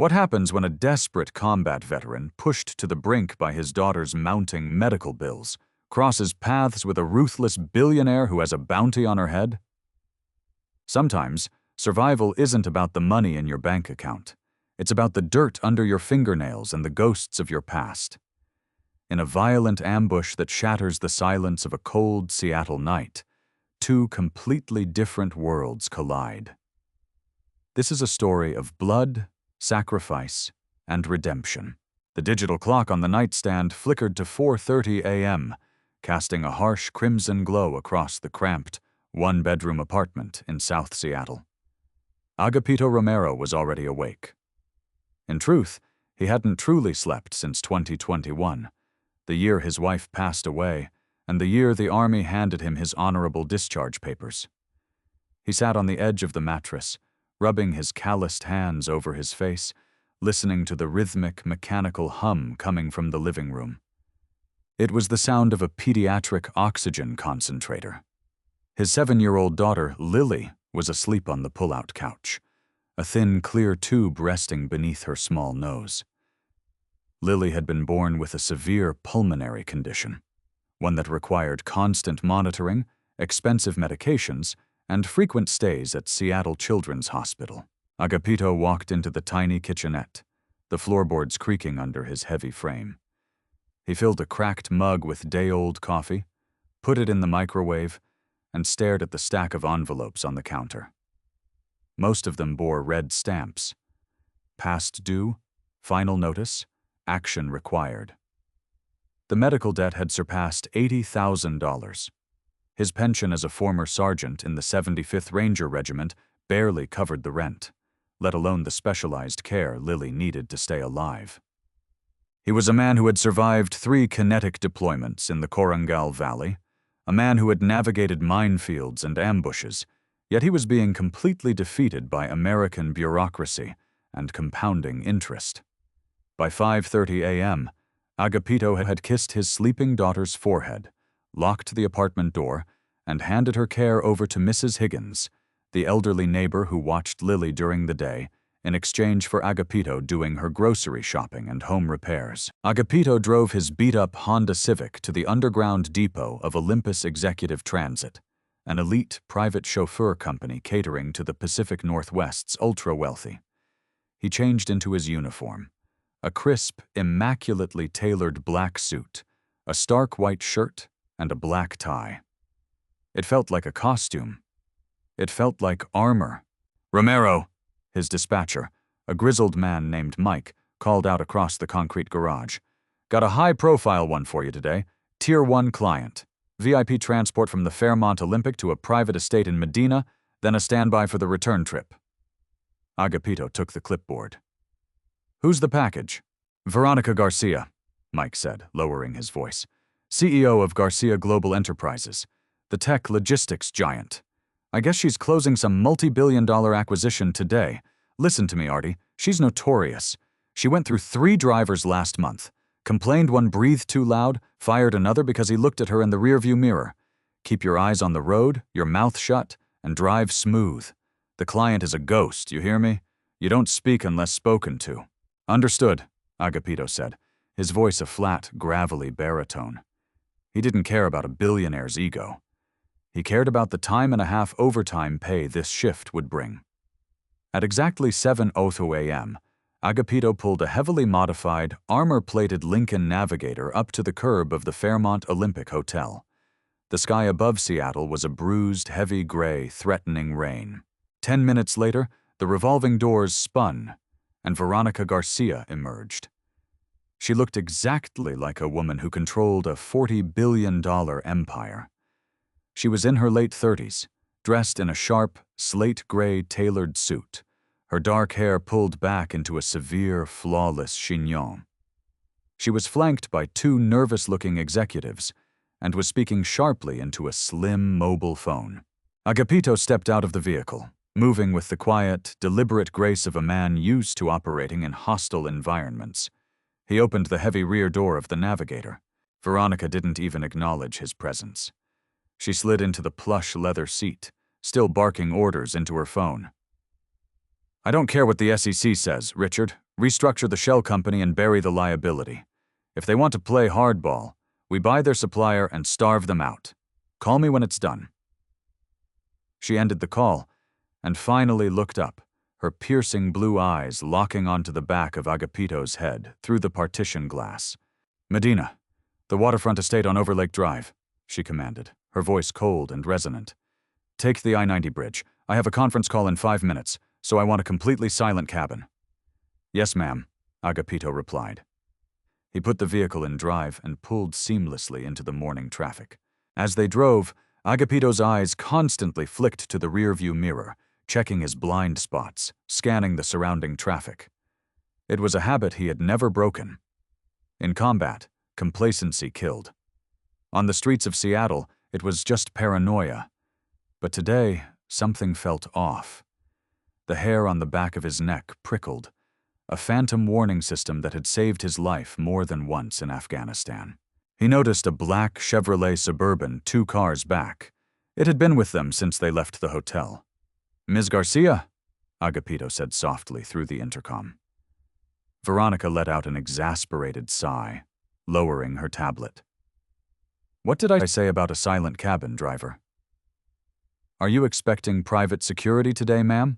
What happens when a desperate combat veteran, pushed to the brink by his daughter's mounting medical bills, crosses paths with a ruthless billionaire who has a bounty on her head? Sometimes, survival isn't about the money in your bank account. It's about the dirt under your fingernails and the ghosts of your past. In a violent ambush that shatters the silence of a cold Seattle night, two completely different worlds collide. This is a story of blood, sacrifice, and redemption. The digital clock on the nightstand flickered to 4:30 a.m., casting a harsh crimson glow across the cramped, one-bedroom apartment in South Seattle. Agapito Romero was already awake. In truth, he hadn't truly slept since 2021, the year his wife passed away, and the year the Army handed him his honorable discharge papers. He sat on the edge of the mattress, rubbing his calloused hands over his face, listening to the rhythmic, mechanical hum coming from the living room. It was the sound of a pediatric oxygen concentrator. His 7-year-old daughter, Lily, was asleep on the pull-out couch, a thin, clear tube resting beneath her small nose. Lily had been born with a severe pulmonary condition, one that required constant monitoring, expensive medications, and frequent stays at Seattle Children's Hospital. Agapito walked into the tiny kitchenette, the floorboards creaking under his heavy frame. He filled a cracked mug with day-old coffee, put it in the microwave, and stared at the stack of envelopes on the counter. Most of them bore red stamps: past due, final notice, action required. The medical debt had surpassed $80,000. His pension as a former sergeant in the 75th Ranger Regiment barely covered the rent, let alone the specialized care Lily needed to stay alive. He was a man who had survived 3 kinetic deployments in the Korangal Valley, a man who had navigated minefields and ambushes, yet he was being completely defeated by American bureaucracy and compounding interest. By 5:30 a.m., Agapito had kissed his sleeping daughter's forehead, locked the apartment door, and handed her care over to Mrs. Higgins, the elderly neighbor who watched Lily during the day, in exchange for Agapito doing her grocery shopping and home repairs. Agapito drove his beat-up Honda Civic to the underground depot of Olympus Executive Transit, an elite private chauffeur company catering to the Pacific Northwest's ultra-wealthy. He changed into his uniform, a crisp, immaculately tailored black suit, a stark white shirt, and a black tie. It felt like a costume. It felt like armor. "Romero," his dispatcher, a grizzled man named Mike, called out across the concrete garage. "Got a high-profile one for you today. Tier 1 client. VIP transport from the Fairmont Olympic to a private estate in Medina, then a standby for the return trip." Agapito took the clipboard. "Who's the package?" "Veronica Garcia," Mike said, lowering his voice. "CEO of Garcia Global Enterprises, the tech logistics giant. I guess she's closing some multi-billion-dollar acquisition today. Listen to me, Artie. She's notorious. She went through 3 drivers last month. Complained one breathed too loud, fired another because he looked at her in the rearview mirror. Keep your eyes on the road, your mouth shut, and drive smooth. The client is a ghost, you hear me? You don't speak unless spoken to." "Understood," Agapito said, his voice a flat, gravelly baritone. He didn't care about a billionaire's ego. He cared about the time-and-a-half overtime pay this shift would bring. At exactly 7:00 a.m., Agapito pulled a heavily modified, armor-plated Lincoln Navigator up to the curb of the Fairmont Olympic Hotel. The sky above Seattle was a bruised, heavy gray, threatening rain. 10 minutes later, the revolving doors spun, and Veronica Garcia emerged. She looked exactly like a woman who controlled a $40 billion empire. She was in her late 30s, dressed in a sharp, slate-gray tailored suit, her dark hair pulled back into a severe, flawless chignon. She was flanked by 2 nervous-looking executives and was speaking sharply into a slim, mobile phone. Agapito stepped out of the vehicle, moving with the quiet, deliberate grace of a man used to operating in hostile environments. He opened the heavy rear door of the Navigator. Veronica didn't even acknowledge his presence. She slid into the plush leather seat, still barking orders into her phone. "I don't care what the SEC says, Richard. restructure the shell company and bury the liability. If they want to play hardball, we buy their supplier and starve them out. Call me when it's done." She ended the call and finally looked up, her piercing blue eyes locking onto the back of Agapito's head through the partition glass. "Medina, the waterfront estate on Overlake Drive," she commanded, her voice cold and resonant. "Take the I-90 bridge. I have a conference call in 5 minutes, so I want a completely silent cabin." "Yes, ma'am," Agapito replied. He put the vehicle in drive and pulled seamlessly into the morning traffic. As they drove, Agapito's eyes constantly flicked to the rearview mirror, checking his blind spots, scanning the surrounding traffic. It was a habit he had never broken. In combat, complacency killed. On the streets of Seattle, it was just paranoia. But today, something felt off. The hair on the back of his neck prickled, a phantom warning system that had saved his life more than once in Afghanistan. He noticed a black Chevrolet Suburban 2 cars back. It had been with them since they left the hotel. "Ms. Garcia?" Agapito said softly through the intercom. Veronica let out an exasperated sigh, lowering her tablet. "What did I say about a silent cabin, driver?" "Are you expecting private security today, ma'am?"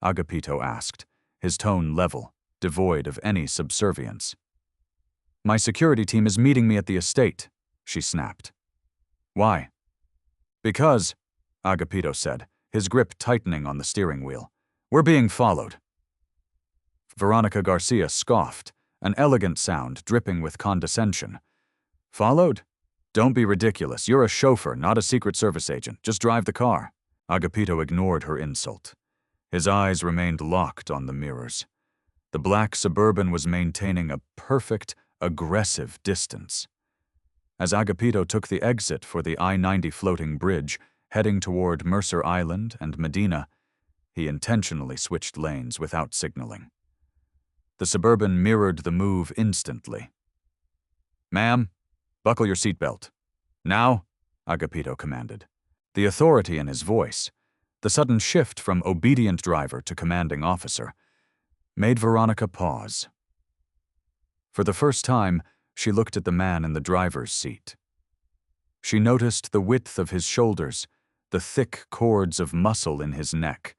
Agapito asked, his tone level, devoid of any subservience. "My security team is meeting me at the estate," she snapped. "Why?" "Because," Agapito said, his grip tightening on the steering wheel, "we're being followed." Veronica Garcia scoffed, an elegant sound dripping with condescension. "Followed? Don't be ridiculous. You're a chauffeur, not a Secret Service agent. Just drive the car." Agapito ignored her insult. His eyes remained locked on the mirrors. The black Suburban was maintaining a perfect, aggressive distance. As Agapito took the exit for the I-90 floating bridge, heading toward Mercer Island and Medina, he intentionally switched lanes without signaling. The Suburban mirrored the move instantly. "Ma'am, buckle your seatbelt. Now," Agapito commanded. The authority in his voice, the sudden shift from obedient driver to commanding officer, made Veronica pause. For the first time, she looked at the man in the driver's seat. She noticed the width of his shoulders, the thick cords of muscle in his neck,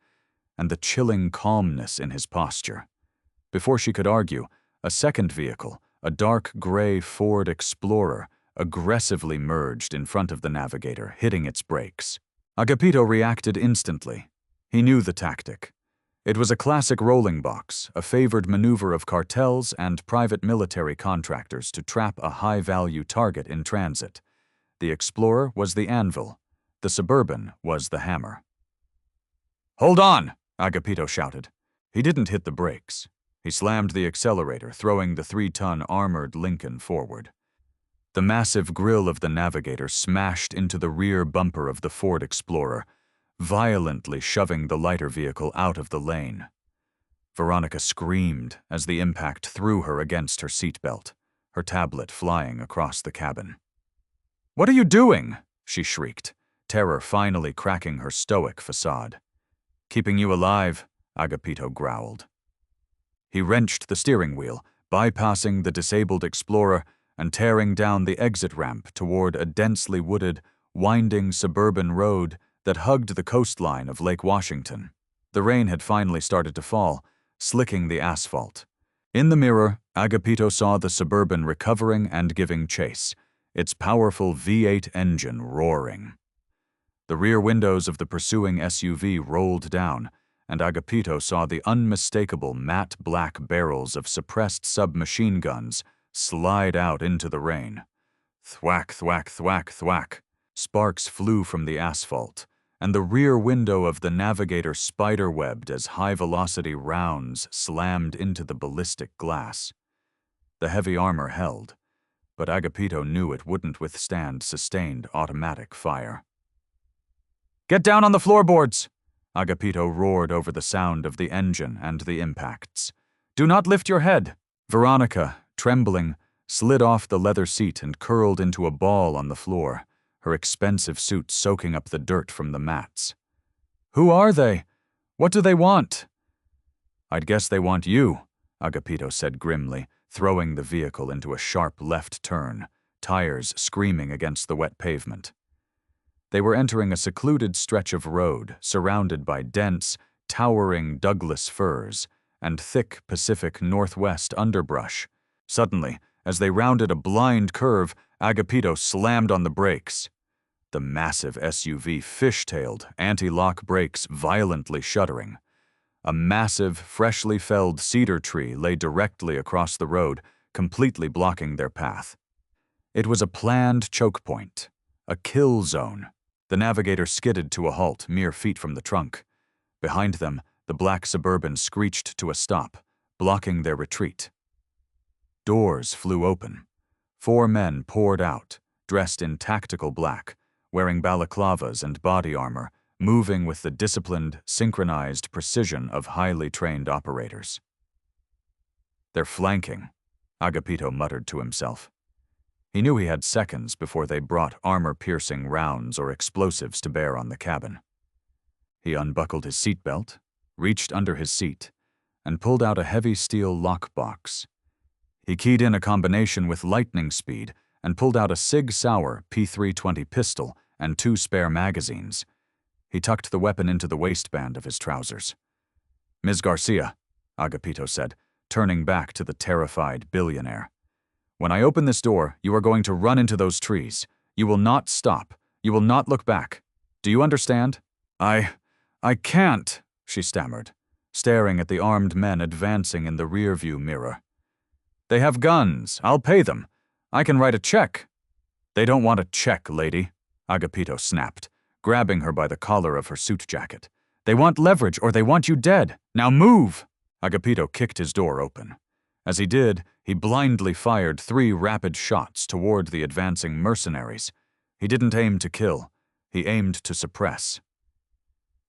and the chilling calmness in his posture. Before she could argue, a second vehicle, a dark gray Ford Explorer, aggressively merged in front of the Navigator, hitting its brakes. Agapito reacted instantly. He knew the tactic. It was a classic rolling box, a favored maneuver of cartels and private military contractors to trap a high-value target in transit. The Explorer was the anvil. The Suburban was the hammer. "Hold on!" Agapito shouted. He didn't hit the brakes. He slammed the accelerator, throwing the 3-ton armored Lincoln forward. The massive grille of the Navigator smashed into the rear bumper of the Ford Explorer, violently shoving the lighter vehicle out of the lane. Veronica screamed as the impact threw her against her seatbelt, her tablet flying across the cabin. "What are you doing?" she shrieked, terror finally cracking her stoic facade. "Keeping you alive," Agapito growled. He wrenched the steering wheel, bypassing the disabled Explorer and tearing down the exit ramp toward a densely wooded, winding suburban road that hugged the coastline of Lake Washington. The rain had finally started to fall, slicking the asphalt. In the mirror, Agapito saw the Suburban recovering and giving chase, its powerful V8 engine roaring. The rear windows of the pursuing SUV rolled down, and Agapito saw the unmistakable matte black barrels of suppressed submachine guns slide out into the rain. Thwack, thwack, thwack, thwack. Sparks flew from the asphalt, and the rear window of the Navigator spiderwebbed as high-velocity rounds slammed into the ballistic glass. The heavy armor held, but Agapito knew it wouldn't withstand sustained automatic fire. "Get down on the floorboards!" Agapito roared over the sound of the engine and the impacts. "Do not lift your head!" Veronica, trembling, slid off the leather seat and curled into a ball on the floor, her expensive suit soaking up the dirt from the mats. "Who are they? What do they want?" "I'd guess they want you," Agapito said grimly, throwing the vehicle into a sharp left turn, tires screaming against the wet pavement. They were entering a secluded stretch of road surrounded by dense, towering Douglas firs and thick Pacific Northwest underbrush. Suddenly, as they rounded a blind curve, Agapito slammed on the brakes. The massive SUV fishtailed, anti-lock brakes violently shuddering. A massive, freshly felled cedar tree lay directly across the road, completely blocking their path. It was a planned choke point, a kill zone. The Navigator skidded to a halt mere feet from the trunk. Behind them, the black Suburban screeched to a stop, blocking their retreat. Doors flew open. 4 men poured out, dressed in tactical black, wearing balaclavas and body armor, moving with the disciplined, synchronized precision of highly trained operators. "They're flanking," Agapito muttered to himself. He knew he had seconds before they brought armor-piercing rounds or explosives to bear on the cabin. He unbuckled his seatbelt, reached under his seat, and pulled out a heavy steel lockbox. He keyed in a combination with lightning speed and pulled out a Sig Sauer P320 pistol and 2 spare magazines. He tucked the weapon into the waistband of his trousers. "Ms. Garcia," Agapito said, turning back to the terrified billionaire. "When I open this door, you are going to run into those trees. You will not stop. You will not look back. Do you understand?" I can't," she stammered, staring at the armed men advancing in the rearview mirror. "They have guns. I'll pay them. I can write a check." "They don't want a check, lady," Agapito snapped, grabbing her by the collar of her suit jacket. "They want leverage or they want you dead. Now move!" Agapito kicked his door open. As he did, he blindly fired 3 rapid shots toward the advancing mercenaries. He didn't aim to kill. He aimed to suppress.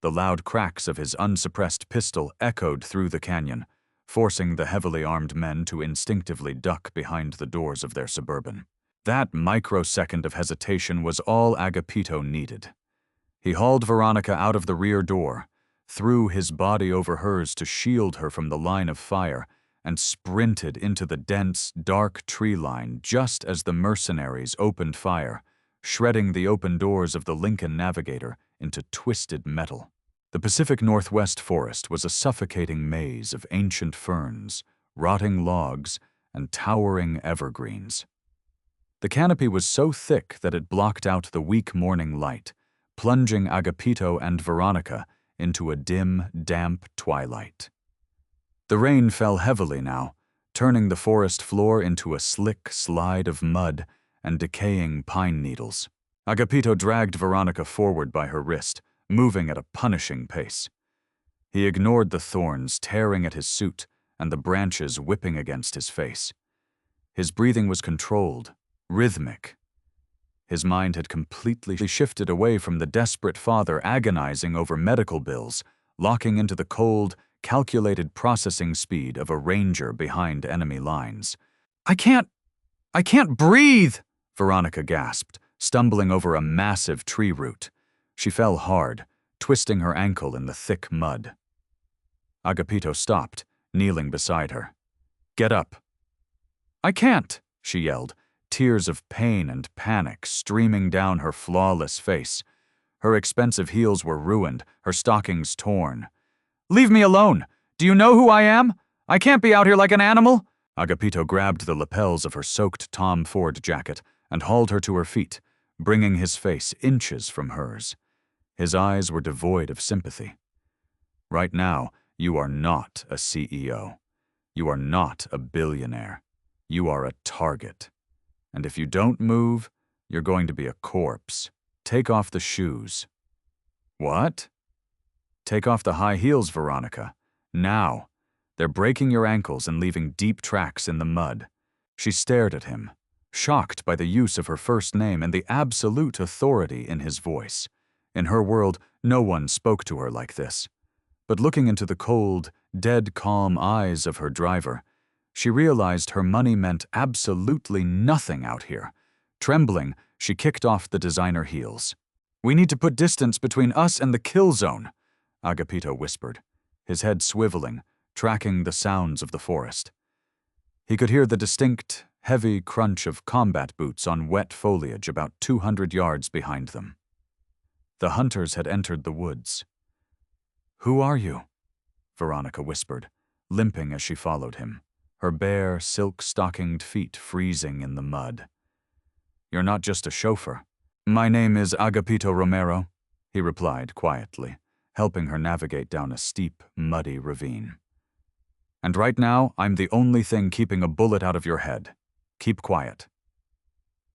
The loud cracks of his unsuppressed pistol echoed through the canyon, forcing the heavily armed men to instinctively duck behind the doors of their Suburban. That microsecond of hesitation was all Agapito needed. He hauled Veronica out of the rear door, threw his body over hers to shield her from the line of fire, and sprinted into the dense, dark tree line just as the mercenaries opened fire, shredding the open doors of the Lincoln Navigator into twisted metal. The Pacific Northwest forest was a suffocating maze of ancient ferns, rotting logs, and towering evergreens. The canopy was so thick that it blocked out the weak morning light, plunging Agapito and Veronica into a dim, damp twilight. The rain fell heavily now, turning the forest floor into a slick slide of mud and decaying pine needles. Agapito dragged Veronica forward by her wrist, moving at a punishing pace. He ignored the thorns tearing at his suit and the branches whipping against his face. His breathing was controlled, rhythmic. His mind had completely shifted away from the desperate father agonizing over medical bills, locking into the cold, calculated processing speed of a ranger behind enemy lines. I can't breathe," Veronica gasped, stumbling over a massive tree root. She fell hard, twisting her ankle in the thick mud. Agapito stopped, kneeling beside her. "Get up." "I can't," she yelled, tears of pain and panic streaming down her flawless face. Her expensive heels were ruined, her stockings torn. "Leave me alone! Do you know who I am? I can't be out here like an animal!" Agapito grabbed the lapels of her soaked Tom Ford jacket and hauled her to her feet, bringing his face inches from hers. His eyes were devoid of sympathy. "Right now, you are not a CEO. You are not a billionaire. You are a target. And if you don't move, you're going to be a corpse. Take off the shoes." "What?" "Take off the high heels, Veronica. Now. They're breaking your ankles and leaving deep tracks in the mud." She stared at him, shocked by the use of her first name and the absolute authority in his voice. In her world, no one spoke to her like this. But looking into the cold, dead calm eyes of her driver, she realized her money meant absolutely nothing out here. Trembling, she kicked off the designer heels. "We need to put distance between us and the kill zone," Agapito whispered, his head swiveling, tracking the sounds of the forest. He could hear the distinct, heavy crunch of combat boots on wet foliage about 200 yards behind them. The hunters had entered the woods. "Who are you?" Veronica whispered, limping as she followed him, her bare, silk-stockinged feet freezing in the mud. "You're not just a chauffeur." "My name is Agapito Romero," he replied quietly, helping her navigate down a steep, muddy ravine. "And right now, I'm the only thing keeping a bullet out of your head. Keep quiet."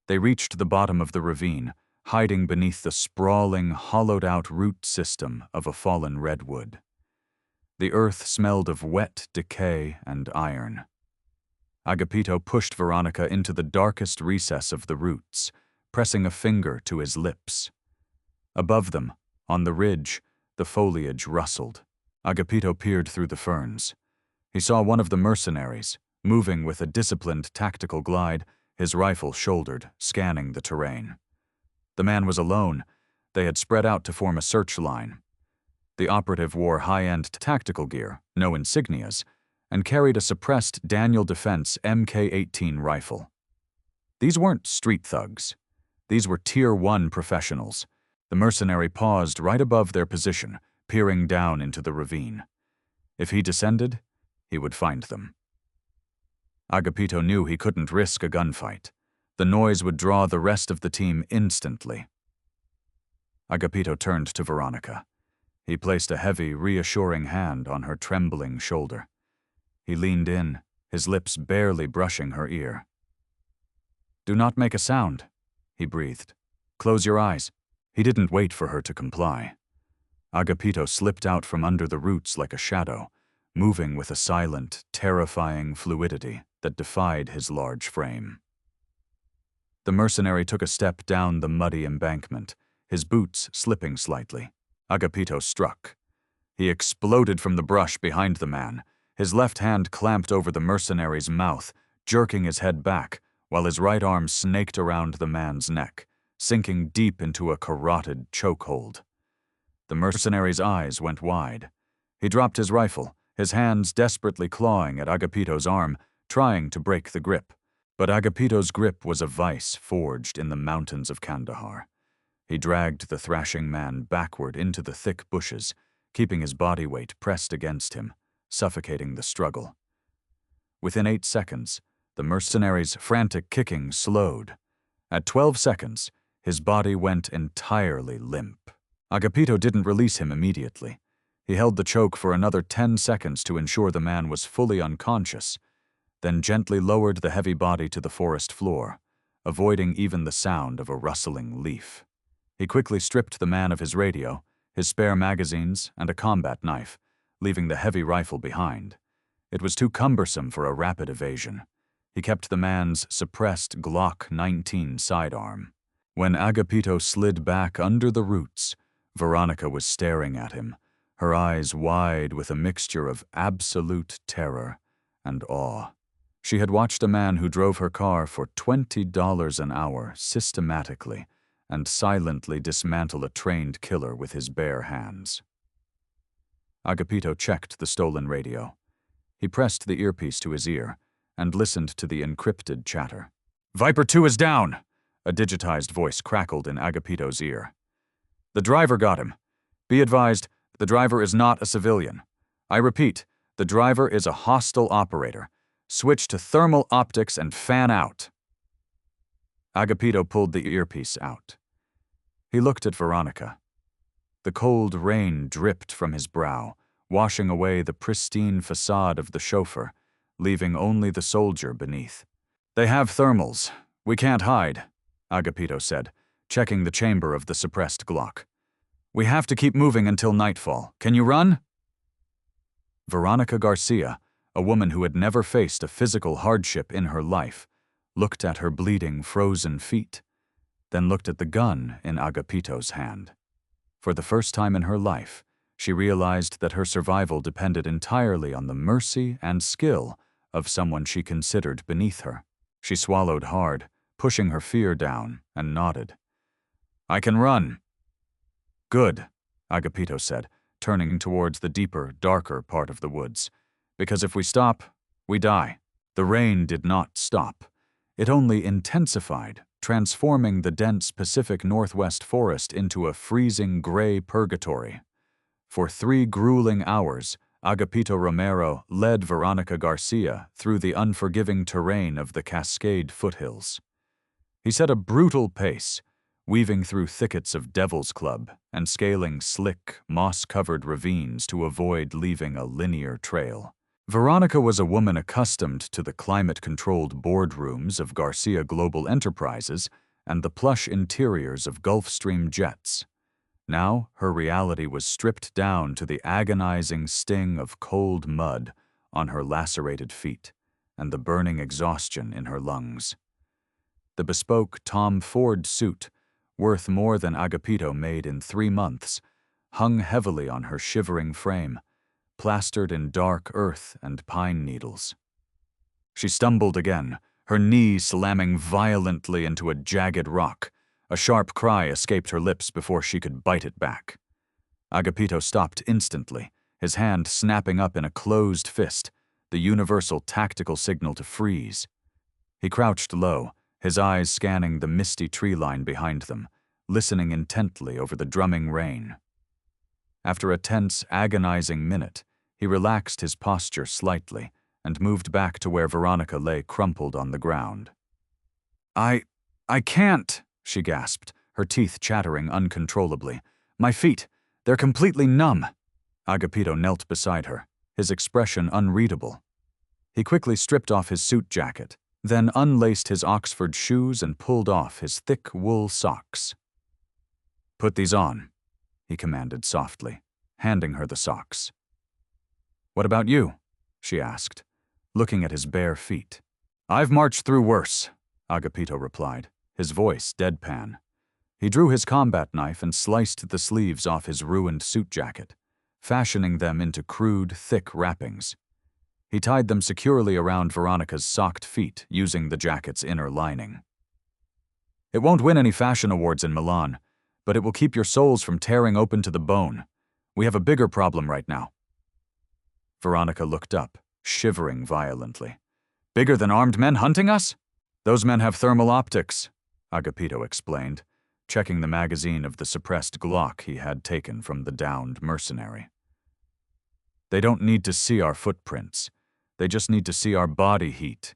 They reached the bottom of the ravine, hiding beneath the sprawling, hollowed-out root system of a fallen redwood. The earth smelled of wet decay and iron. Agapito pushed Veronica into the darkest recess of the roots, pressing a finger to his lips. Above them, on the ridge, the foliage rustled. Agapito peered through the ferns. He saw one of the mercenaries, moving with a disciplined tactical glide, his rifle shouldered, scanning the terrain. The man was alone. They had spread out to form a search line. The operative wore high-end tactical gear, no insignias, and carried a suppressed Daniel Defense MK-18 rifle. These weren't street thugs. These were Tier 1 professionals. The mercenary paused right above their position, peering down into the ravine. If he descended, he would find them. Agapito knew he couldn't risk a gunfight. The noise would draw the rest of the team instantly. Agapito turned to Veronica. He placed a heavy, reassuring hand on her trembling shoulder. He leaned in, his lips barely brushing her ear. "Do not make a sound," he breathed. "Close your eyes." He didn't wait for her to comply. Agapito slipped out from under the roots like a shadow, moving with a silent, terrifying fluidity that defied his large frame. The mercenary took a step down the muddy embankment, his boots slipping slightly. Agapito struck. He exploded from the brush behind the man, his left hand clamped over the mercenary's mouth, jerking his head back, while his right arm snaked around the man's neck, sinking deep into a carotid chokehold. The mercenary's eyes went wide. He dropped his rifle, his hands desperately clawing at Agapito's arm, trying to break the grip. But Agapito's grip was a vice forged in the mountains of Kandahar. He dragged the thrashing man backward into the thick bushes, keeping his body weight pressed against him, suffocating the struggle. Within 8 seconds, the mercenary's frantic kicking slowed. At 12 seconds, his body went entirely limp. Agapito didn't release him immediately. He held the choke for another 10 seconds to ensure the man was fully unconscious, then gently lowered the heavy body to the forest floor, avoiding even the sound of a rustling leaf. He quickly stripped the man of his radio, his spare magazines, and a combat knife, leaving the heavy rifle behind. It was too cumbersome for a rapid evasion. He kept the man's suppressed Glock 19 sidearm. When Agapito slid back under the roots, Veronica was staring at him, her eyes wide with a mixture of absolute terror and awe. She had watched a man who drove her car for $20 an hour systematically and silently dismantle a trained killer with his bare hands. Agapito checked the stolen radio. He pressed the earpiece to his ear and listened to the encrypted chatter. "Viper 2 is down!" A digitized voice crackled in Agapito's ear. "The driver got him. Be advised, the driver is not a civilian. I repeat, the driver is a hostile operator. Switch to thermal optics and fan out." Agapito pulled the earpiece out. He looked at Veronica. The cold rain dripped from his brow, washing away the pristine facade of the chauffeur, leaving only the soldier beneath. "They have thermals. We can't hide," Agapito said, checking the chamber of the suppressed Glock. "We have to keep moving until nightfall. Can you run?" Veronica Garcia, a woman who had never faced a physical hardship in her life, looked at her bleeding, frozen feet, then looked at the gun in Agapito's hand. For the first time in her life, she realized that her survival depended entirely on the mercy and skill of someone she considered beneath her. She swallowed hard, pushing her fear down, and nodded. "I can run." "Good," Agapito said, turning towards the deeper, darker part of the woods. Because if we stop, we die. The rain did not stop. It only intensified, transforming the dense Pacific Northwest forest into a freezing gray purgatory. For 3 grueling hours, Agapito Romero led Veronica Garcia through the unforgiving terrain of the Cascade foothills. He set a brutal pace, weaving through thickets of Devil's Club and scaling slick, moss-covered ravines to avoid leaving a linear trail. Veronica was a woman accustomed to the climate-controlled boardrooms of Garcia Global Enterprises and the plush interiors of Gulfstream jets. Now, her reality was stripped down to the agonizing sting of cold mud on her lacerated feet and the burning exhaustion in her lungs. The bespoke Tom Ford suit, worth more than Agapito made in 3 months, hung heavily on her shivering frame, plastered in dark earth and pine needles. She stumbled again, her knee slamming violently into a jagged rock. A sharp cry escaped her lips before she could bite it back. Agapito stopped instantly, his hand snapping up in a closed fist, the universal tactical signal to freeze. He crouched low, his eyes scanning the misty tree line behind them, listening intently over the drumming rain. After a tense, agonizing minute, he relaxed his posture slightly and moved back to where Veronica lay crumpled on the ground. I can't, she gasped, her teeth chattering uncontrollably. My feet, they're completely numb. Agapito knelt beside her, his expression unreadable. He quickly stripped off his suit jacket, then unlaced his Oxford shoes and pulled off his thick wool socks. Put these on, he commanded softly, handing her the socks. What about you? She asked, looking at his bare feet. I've marched through worse, Agapito replied, his voice deadpan. He drew his combat knife and sliced the sleeves off his ruined suit jacket, fashioning them into crude, thick wrappings. He tied them securely around Veronica's socked feet using the jacket's inner lining. It won't win any fashion awards in Milan, but it will keep your soles from tearing open to the bone. We have a bigger problem right now. Veronica looked up, shivering violently. Bigger than armed men hunting us? Those men have thermal optics, Agapito explained, checking the magazine of the suppressed Glock he had taken from the downed mercenary. They don't need to see our footprints. They just need to see our body heat.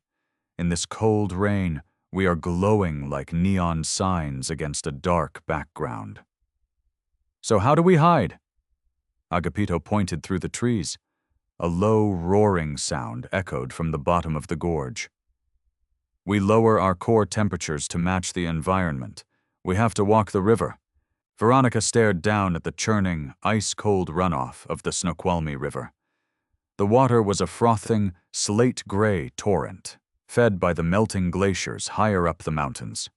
In this cold rain, we are glowing like neon signs against a dark background. So how do we hide? Agapito pointed through the trees. A low, roaring sound echoed from the bottom of the gorge. We lower our core temperatures to match the environment. We have to walk the river. Veronica stared down at the churning, ice-cold runoff of the Snoqualmie River. The water was a frothing, slate-gray torrent, fed by the melting glaciers higher up the mountains.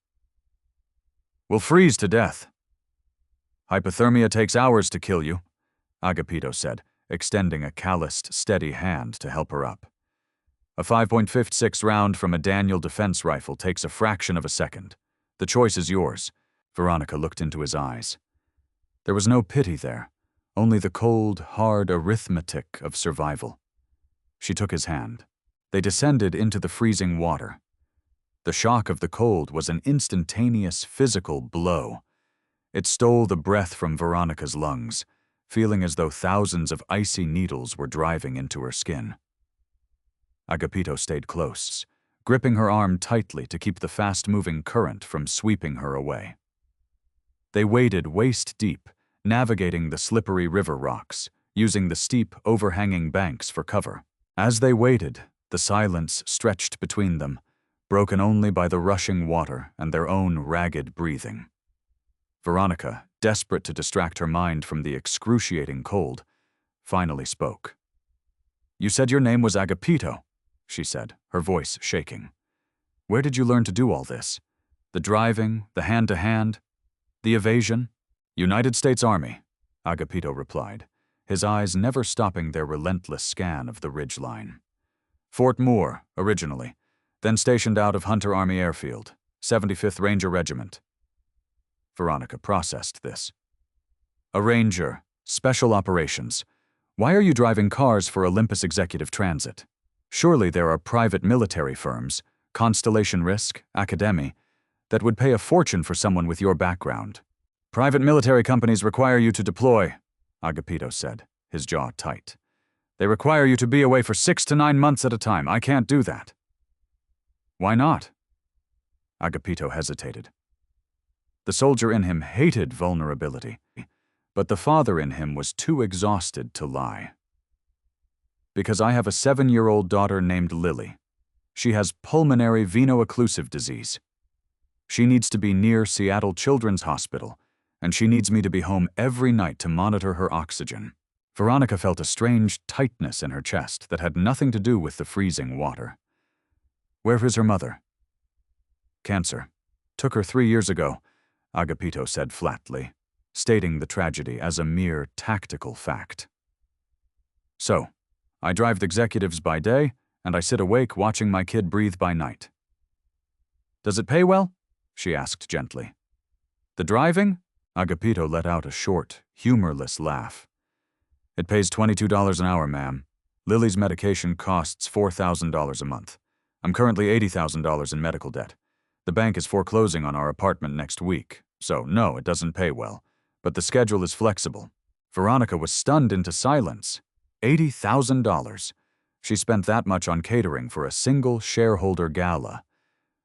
We'll freeze to death. Hypothermia takes hours to kill you, Agapito said, extending a calloused, steady hand to help her up. A 5.56 round from a Daniel defense rifle takes a fraction of a second. The choice is yours. Veronica looked into his eyes. There was no pity there, only the cold, hard arithmetic of survival. She took his hand. They descended into the freezing water. The shock of the cold was an instantaneous physical blow. It stole the breath from Veronica's lungs, feeling as though thousands of icy needles were driving into her skin. Agapito stayed close, gripping her arm tightly to keep the fast-moving current from sweeping her away. They waded waist-deep, navigating the slippery river rocks, using the steep, overhanging banks for cover. As they waded, the silence stretched between them, broken only by the rushing water and their own ragged breathing. Veronica, desperate to distract her mind from the excruciating cold, finally spoke. You said your name was Agapito, she said, her voice shaking. Where did you learn to do all this? The driving, the hand-to-hand, the evasion? United States Army, Agapito replied, his eyes never stopping their relentless scan of the ridgeline. Fort Moore, originally, then stationed out of Hunter Army Airfield, 75th Ranger Regiment. Veronica processed this. A ranger, special operations, Why are you driving cars for Olympus Executive Transit? Surely there are private military firms, Constellation Risk, Academy, that would pay a fortune for someone with your background. Private military companies require you to deploy, Agapito said, his jaw tight. They require you to be away for 6 to 9 months at a time. I can't do that. Why not? Agapito hesitated. The soldier in him hated vulnerability, but the father in him was too exhausted to lie. Because I have a 7-year-old daughter named Lily. She has pulmonary veno-occlusive disease. She needs to be near Seattle Children's Hospital, and she needs me to be home every night to monitor her oxygen. Veronica felt a strange tightness in her chest that had nothing to do with the freezing water. Where is her mother? Cancer. Took her 3 years ago, Agapito said flatly, stating the tragedy as a mere tactical fact. So, I drive the executives by day, and I sit awake watching my kid breathe by night. Does it pay well? She asked gently. The driving? Agapito let out a short, humorless laugh. It pays $22 an hour, ma'am. Lily's medication costs $4,000 a month. I'm currently $80,000 in medical debt. The bank is foreclosing on our apartment next week, so no, it doesn't pay well. But the schedule is flexible. Veronica was stunned into silence. $80,000. She spent that much on catering for a single shareholder gala.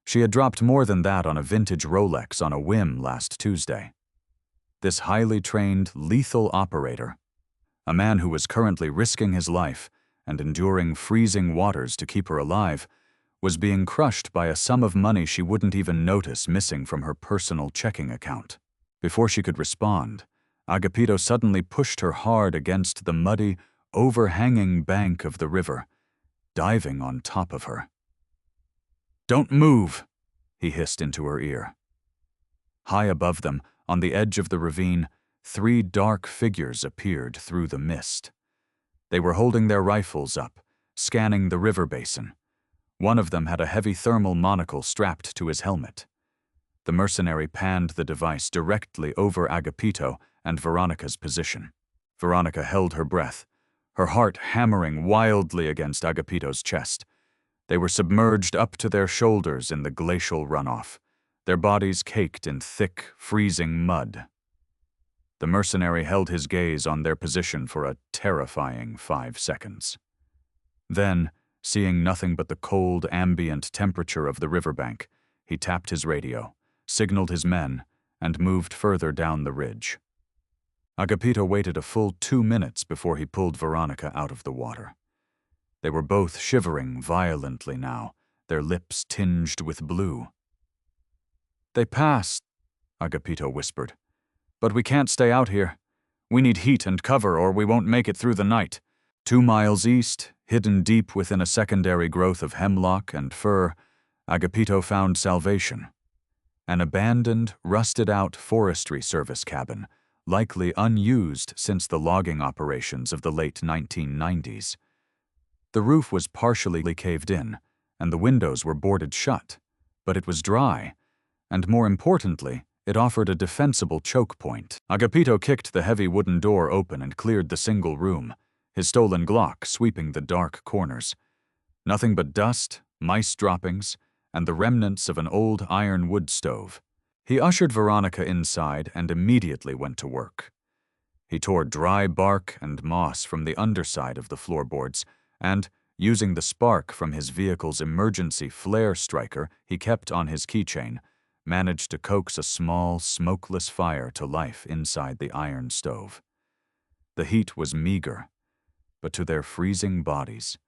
She had dropped more than that on a vintage Rolex on a whim last Tuesday. This highly trained, lethal operator, a man who was currently risking his life and enduring freezing waters to keep her alive, was being crushed by a sum of money she wouldn't even notice missing from her personal checking account. Before she could respond, Agapito suddenly pushed her hard against the muddy, overhanging bank of the river, diving on top of her. "Don't move," he hissed into her ear. High above them, on the edge of the ravine, 3 dark figures appeared through the mist. They were holding their rifles up, scanning the river basin. One of them had a heavy thermal monocle strapped to his helmet. The mercenary panned the device directly over Agapito and Veronica's position. Veronica held her breath, her heart hammering wildly against Agapito's chest. They were submerged up to their shoulders in the glacial runoff, their bodies caked in thick, freezing mud. The mercenary held his gaze on their position for a terrifying 5 seconds. Then, seeing nothing but the cold, ambient temperature of the riverbank, he tapped his radio, signaled his men, and moved further down the ridge. Agapito waited a full 2 minutes before he pulled Veronica out of the water. They were both shivering violently now, their lips tinged with blue. "They passed," Agapito whispered. "But we can't stay out here. We need heat and cover or we won't make it through the night." 2 miles east, hidden deep within a secondary growth of hemlock and fir, Agapito found salvation. An abandoned, rusted-out Forestry Service cabin, likely unused since the logging operations of the late 1990s. The roof was partially caved in, and the windows were boarded shut, but it was dry, and more importantly, it offered a defensible choke point. Agapito kicked the heavy wooden door open and cleared the single room, his stolen Glock sweeping the dark corners. Nothing but dust, mice droppings, and the remnants of an old iron wood stove. He ushered Veronica inside and immediately went to work. He tore dry bark and moss from the underside of the floorboards, and, using the spark from his vehicle's emergency flare striker he kept on his keychain, managed to coax a small, smokeless fire to life inside the iron stove. The heat was meager, but to their freezing bodies,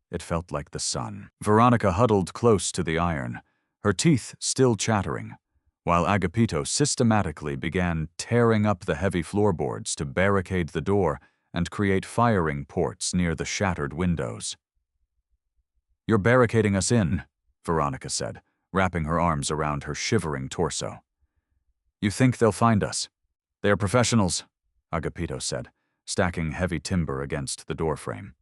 it felt like the sun. Veronica huddled close to the iron, her teeth still chattering, while Agapito systematically began tearing up the heavy floorboards to barricade the door and create firing ports near the shattered windows. "You're barricading us in," Veronica said, wrapping her arms around her shivering torso. "You think they'll find us? They are professionals," Agapito said, stacking heavy timber against the doorframe.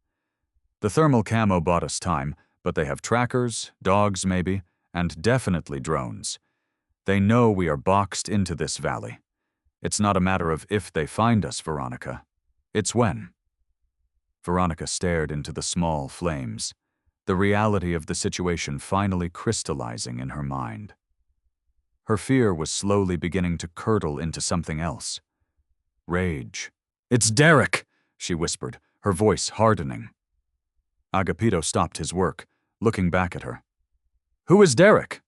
"The thermal camo bought us time, but they have trackers, dogs maybe, and definitely drones. They know we are boxed into this valley. It's not a matter of if they find us, Veronica. It's when." Veronica stared into the small flames, the reality of the situation finally crystallizing in her mind. Her fear was slowly beginning to curdle into something else. Rage. "It's Derek!" she whispered, her voice hardening. Agapito stopped his work, looking back at her. "Who is Derek?"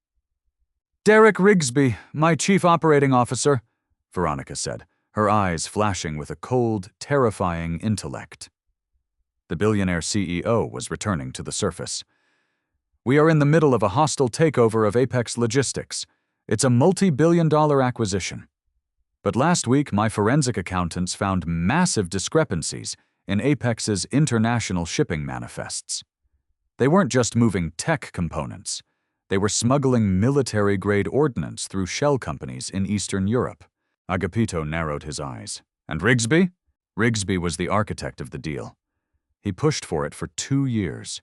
"Derek Rigsby, my chief operating officer," Veronica said, her eyes flashing with a cold, terrifying intellect. The billionaire CEO was returning to the surface. "We are in the middle of a hostile takeover of Apex Logistics. It's a multi-billion-dollar acquisition. But last week, my forensic accountants found massive discrepancies in Apex's international shipping manifests. They weren't just moving tech components. They were smuggling military-grade ordnance through shell companies in Eastern Europe." Agapito narrowed his eyes. "And Rigsby?" Rigsby was the architect of the deal. He pushed for it for 2 years.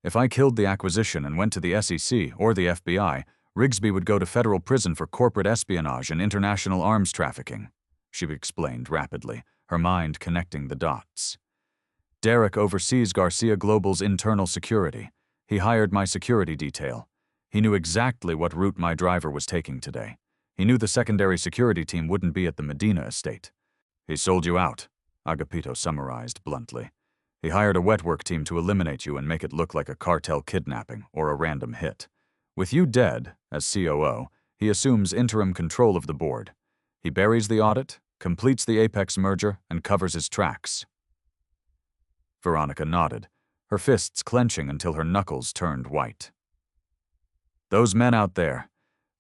If I killed the acquisition and went to the SEC or the FBI, Rigsby would go to federal prison for corporate espionage and international arms trafficking, she explained rapidly, her mind connecting the dots. "Derek oversees Garcia Global's internal security. He hired my security detail. He knew exactly what route my driver was taking today. He knew the secondary security team wouldn't be at the Medina estate. He sold you out," Agapito summarized bluntly. "He hired a wetwork team to eliminate you and make it look like a cartel kidnapping or a random hit. With you dead, as COO, he assumes interim control of the board. He buries the audit, completes the Apex merger, and covers his tracks." Veronica nodded, her fists clenching until her knuckles turned white. "Those men out there,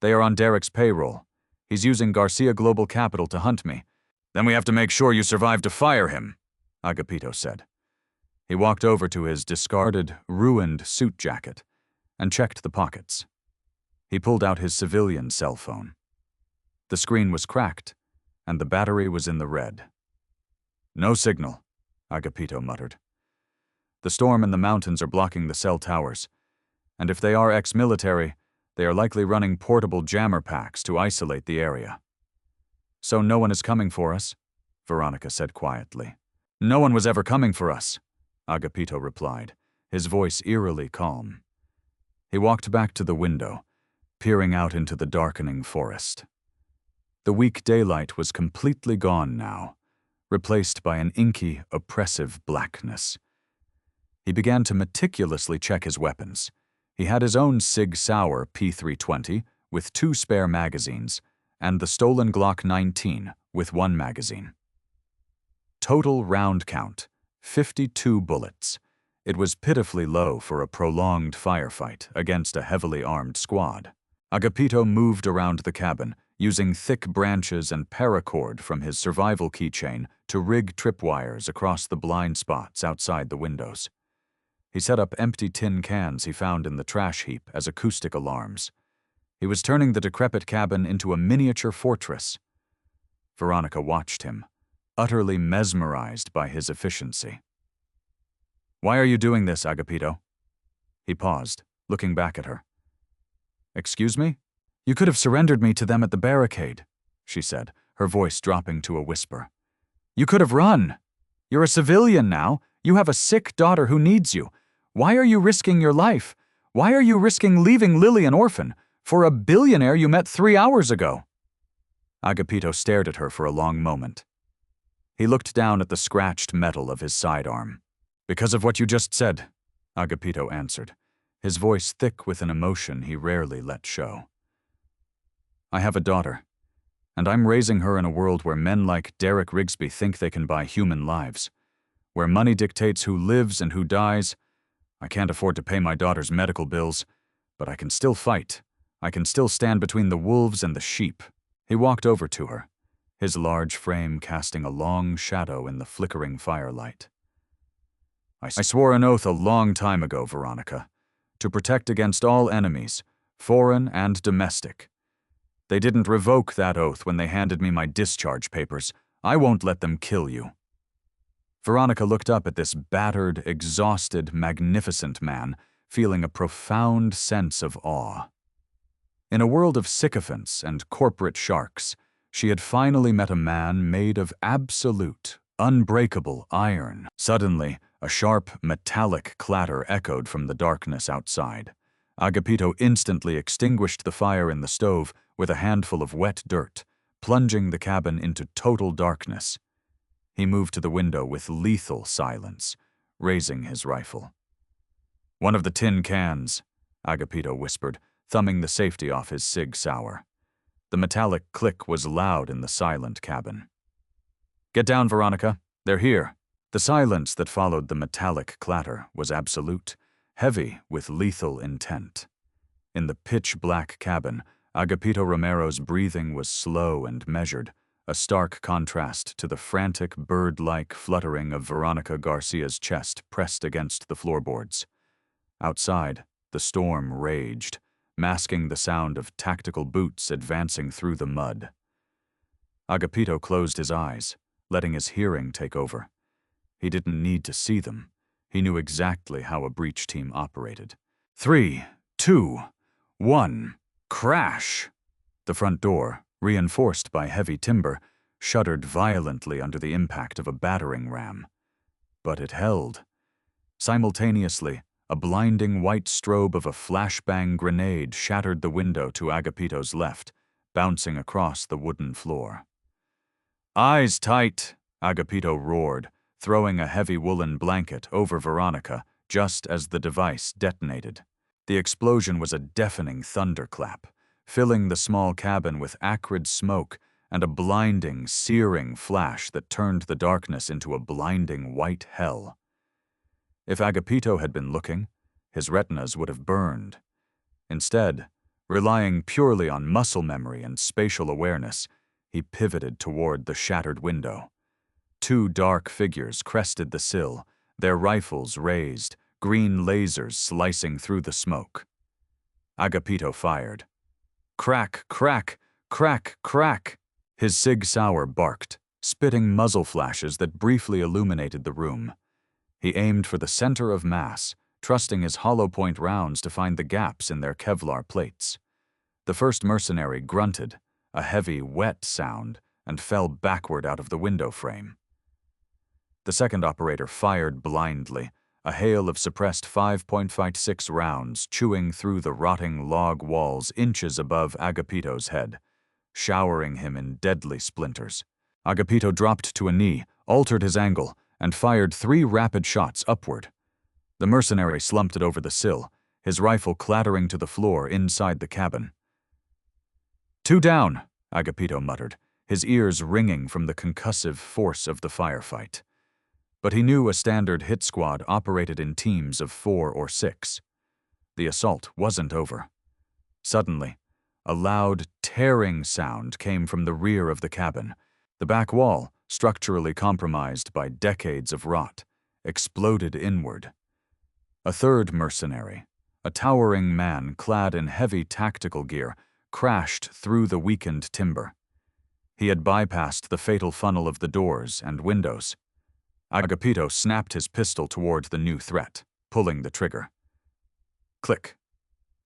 they are on Derek's payroll. He's using Garcia Global Capital to hunt me. Then we have to make sure you survive to fire him," Agapito said. He walked over to his discarded, ruined suit jacket and checked the pockets. He pulled out his civilian cell phone. The screen was cracked, and the battery was in the red. "No signal," Agapito muttered. "The storm and the mountains are blocking the cell towers, and if they are ex-military, they are likely running portable jammer packs to isolate the area." "So no one is coming for us?" Veronica said quietly. "No one was ever coming for us," Agapito replied, his voice eerily calm. He walked back to the window, peering out into the darkening forest. The weak daylight was completely gone now, replaced by an inky, oppressive blackness. He began to meticulously check his weapons. He had his own Sig Sauer P320 with 2 spare magazines, and the stolen Glock 19 with 1 magazine. Total round count, 52 bullets. It was pitifully low for a prolonged firefight against a heavily armed squad. Agapito moved around the cabin, using thick branches and paracord from his survival keychain to rig tripwires across the blind spots outside the windows. He set up empty tin cans he found in the trash heap as acoustic alarms. He was turning the decrepit cabin into a miniature fortress. Veronica watched him, utterly mesmerized by his efficiency. "Why are you doing this, Agapito?" He paused, looking back at her. "Excuse me? You could have surrendered me to them at the barricade," she said, her voice dropping to a whisper. "You could have run. You're a civilian now. You have a sick daughter who needs you. Why are you risking your life? Why are you risking leaving Lily an orphan for a billionaire you met 3 hours ago?" Agapito stared at her for a long moment. He looked down at the scratched metal of his sidearm. "Because of what you just said," Agapito answered, his voice thick with an emotion he rarely let show. "I have a daughter, and I'm raising her in a world where men like Derek Rigsby think they can buy human lives, where money dictates who lives and who dies. I can't afford to pay my daughter's medical bills, but I can still fight. I can still stand between the wolves and the sheep." He walked over to her, his large frame casting a long shadow in the flickering firelight. I swore an oath a long time ago, Veronica, to protect against all enemies, foreign and domestic. They didn't revoke that oath when they handed me my discharge papers. I won't let them kill you." Veronica looked up at this battered, exhausted, magnificent man, feeling a profound sense of awe. In a world of sycophants and corporate sharks, she had finally met a man made of absolute, unbreakable iron. Suddenly, A sharp, metallic clatter echoed from the darkness outside. Agapito instantly extinguished the fire in the stove with a handful of wet dirt, plunging the cabin into total darkness. He moved to the window with lethal silence, raising his rifle. "One of the tin cans," Agapito whispered, thumbing the safety off his Sig Sauer. The metallic click was loud in the silent cabin. "Get down, Veronica. They're here." The silence that followed the metallic clatter was absolute, heavy with lethal intent. In the pitch-black cabin, Agapito Romero's breathing was slow and measured, a stark contrast to the frantic, bird-like fluttering of Veronica Garcia's chest pressed against the floorboards. Outside, the storm raged, masking the sound of tactical boots advancing through the mud. Agapito closed his eyes, letting his hearing take over. He didn't need to see them. He knew exactly how a breach team operated. 3, 2, 1, crash! The front door, reinforced by heavy timber, shuddered violently under the impact of a battering ram. But it held. Simultaneously, a blinding white strobe of a flashbang grenade shattered the window to Agapito's left, bouncing across the wooden floor. "Eyes tight!" Agapito roared, throwing a heavy woolen blanket over Veronica just as the device detonated. The explosion was a deafening thunderclap, filling the small cabin with acrid smoke and a blinding, searing flash that turned the darkness into a blinding white hell. If Agapito had been looking, his retinas would have burned. Instead, relying purely on muscle memory and spatial awareness, he pivoted toward the shattered window. Two dark figures crested the sill, their rifles raised, green lasers slicing through the smoke. Agapito fired. Crack, crack, crack, crack! His Sig Sauer barked, spitting muzzle flashes that briefly illuminated the room. He aimed for the center of mass, trusting his hollow-point rounds to find the gaps in their Kevlar plates. The first mercenary grunted, a heavy, wet sound, and fell backward out of the window frame. The second operator fired blindly, a hail of suppressed 5.56 rounds chewing through the rotting log walls inches above Agapito's head, showering him in deadly splinters. Agapito dropped to a knee, altered his angle, and fired 3 rapid shots upward. The mercenary slumped it over the sill, his rifle clattering to the floor inside the cabin. "Two down," Agapito muttered, his ears ringing from the concussive force of the firefight. But he knew a standard hit squad operated in teams of 4 or 6. The assault wasn't over. Suddenly, a loud, tearing sound came from the rear of the cabin. The back wall, structurally compromised by decades of rot, exploded inward. A third mercenary, a towering man clad in heavy tactical gear, crashed through the weakened timber. He had bypassed the fatal funnel of the doors and windows. Agapito snapped his pistol toward the new threat, pulling the trigger. Click.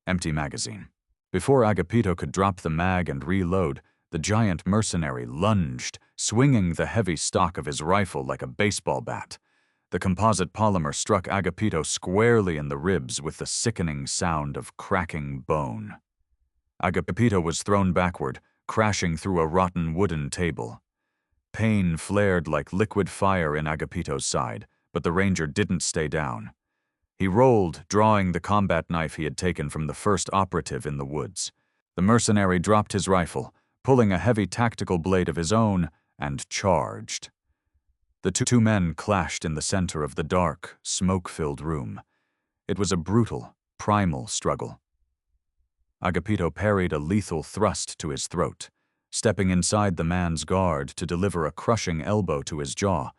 Empty magazine. Before Agapito could drop the mag and reload, the giant mercenary lunged, swinging the heavy stock of his rifle like a baseball bat. The composite polymer struck Agapito squarely in the ribs with the sickening sound of cracking bone. Agapito was thrown backward, crashing through a rotten wooden table. Pain flared like liquid fire in Agapito's side, but the ranger didn't stay down. He rolled, drawing the combat knife he had taken from the first operative in the woods. The mercenary dropped his rifle, pulling a heavy tactical blade of his own, and charged. The two men clashed in the center of the dark, smoke-filled room. It was a brutal, primal struggle. Agapito parried a lethal thrust to his throat, stepping inside the man's guard to deliver a crushing elbow to his jaw,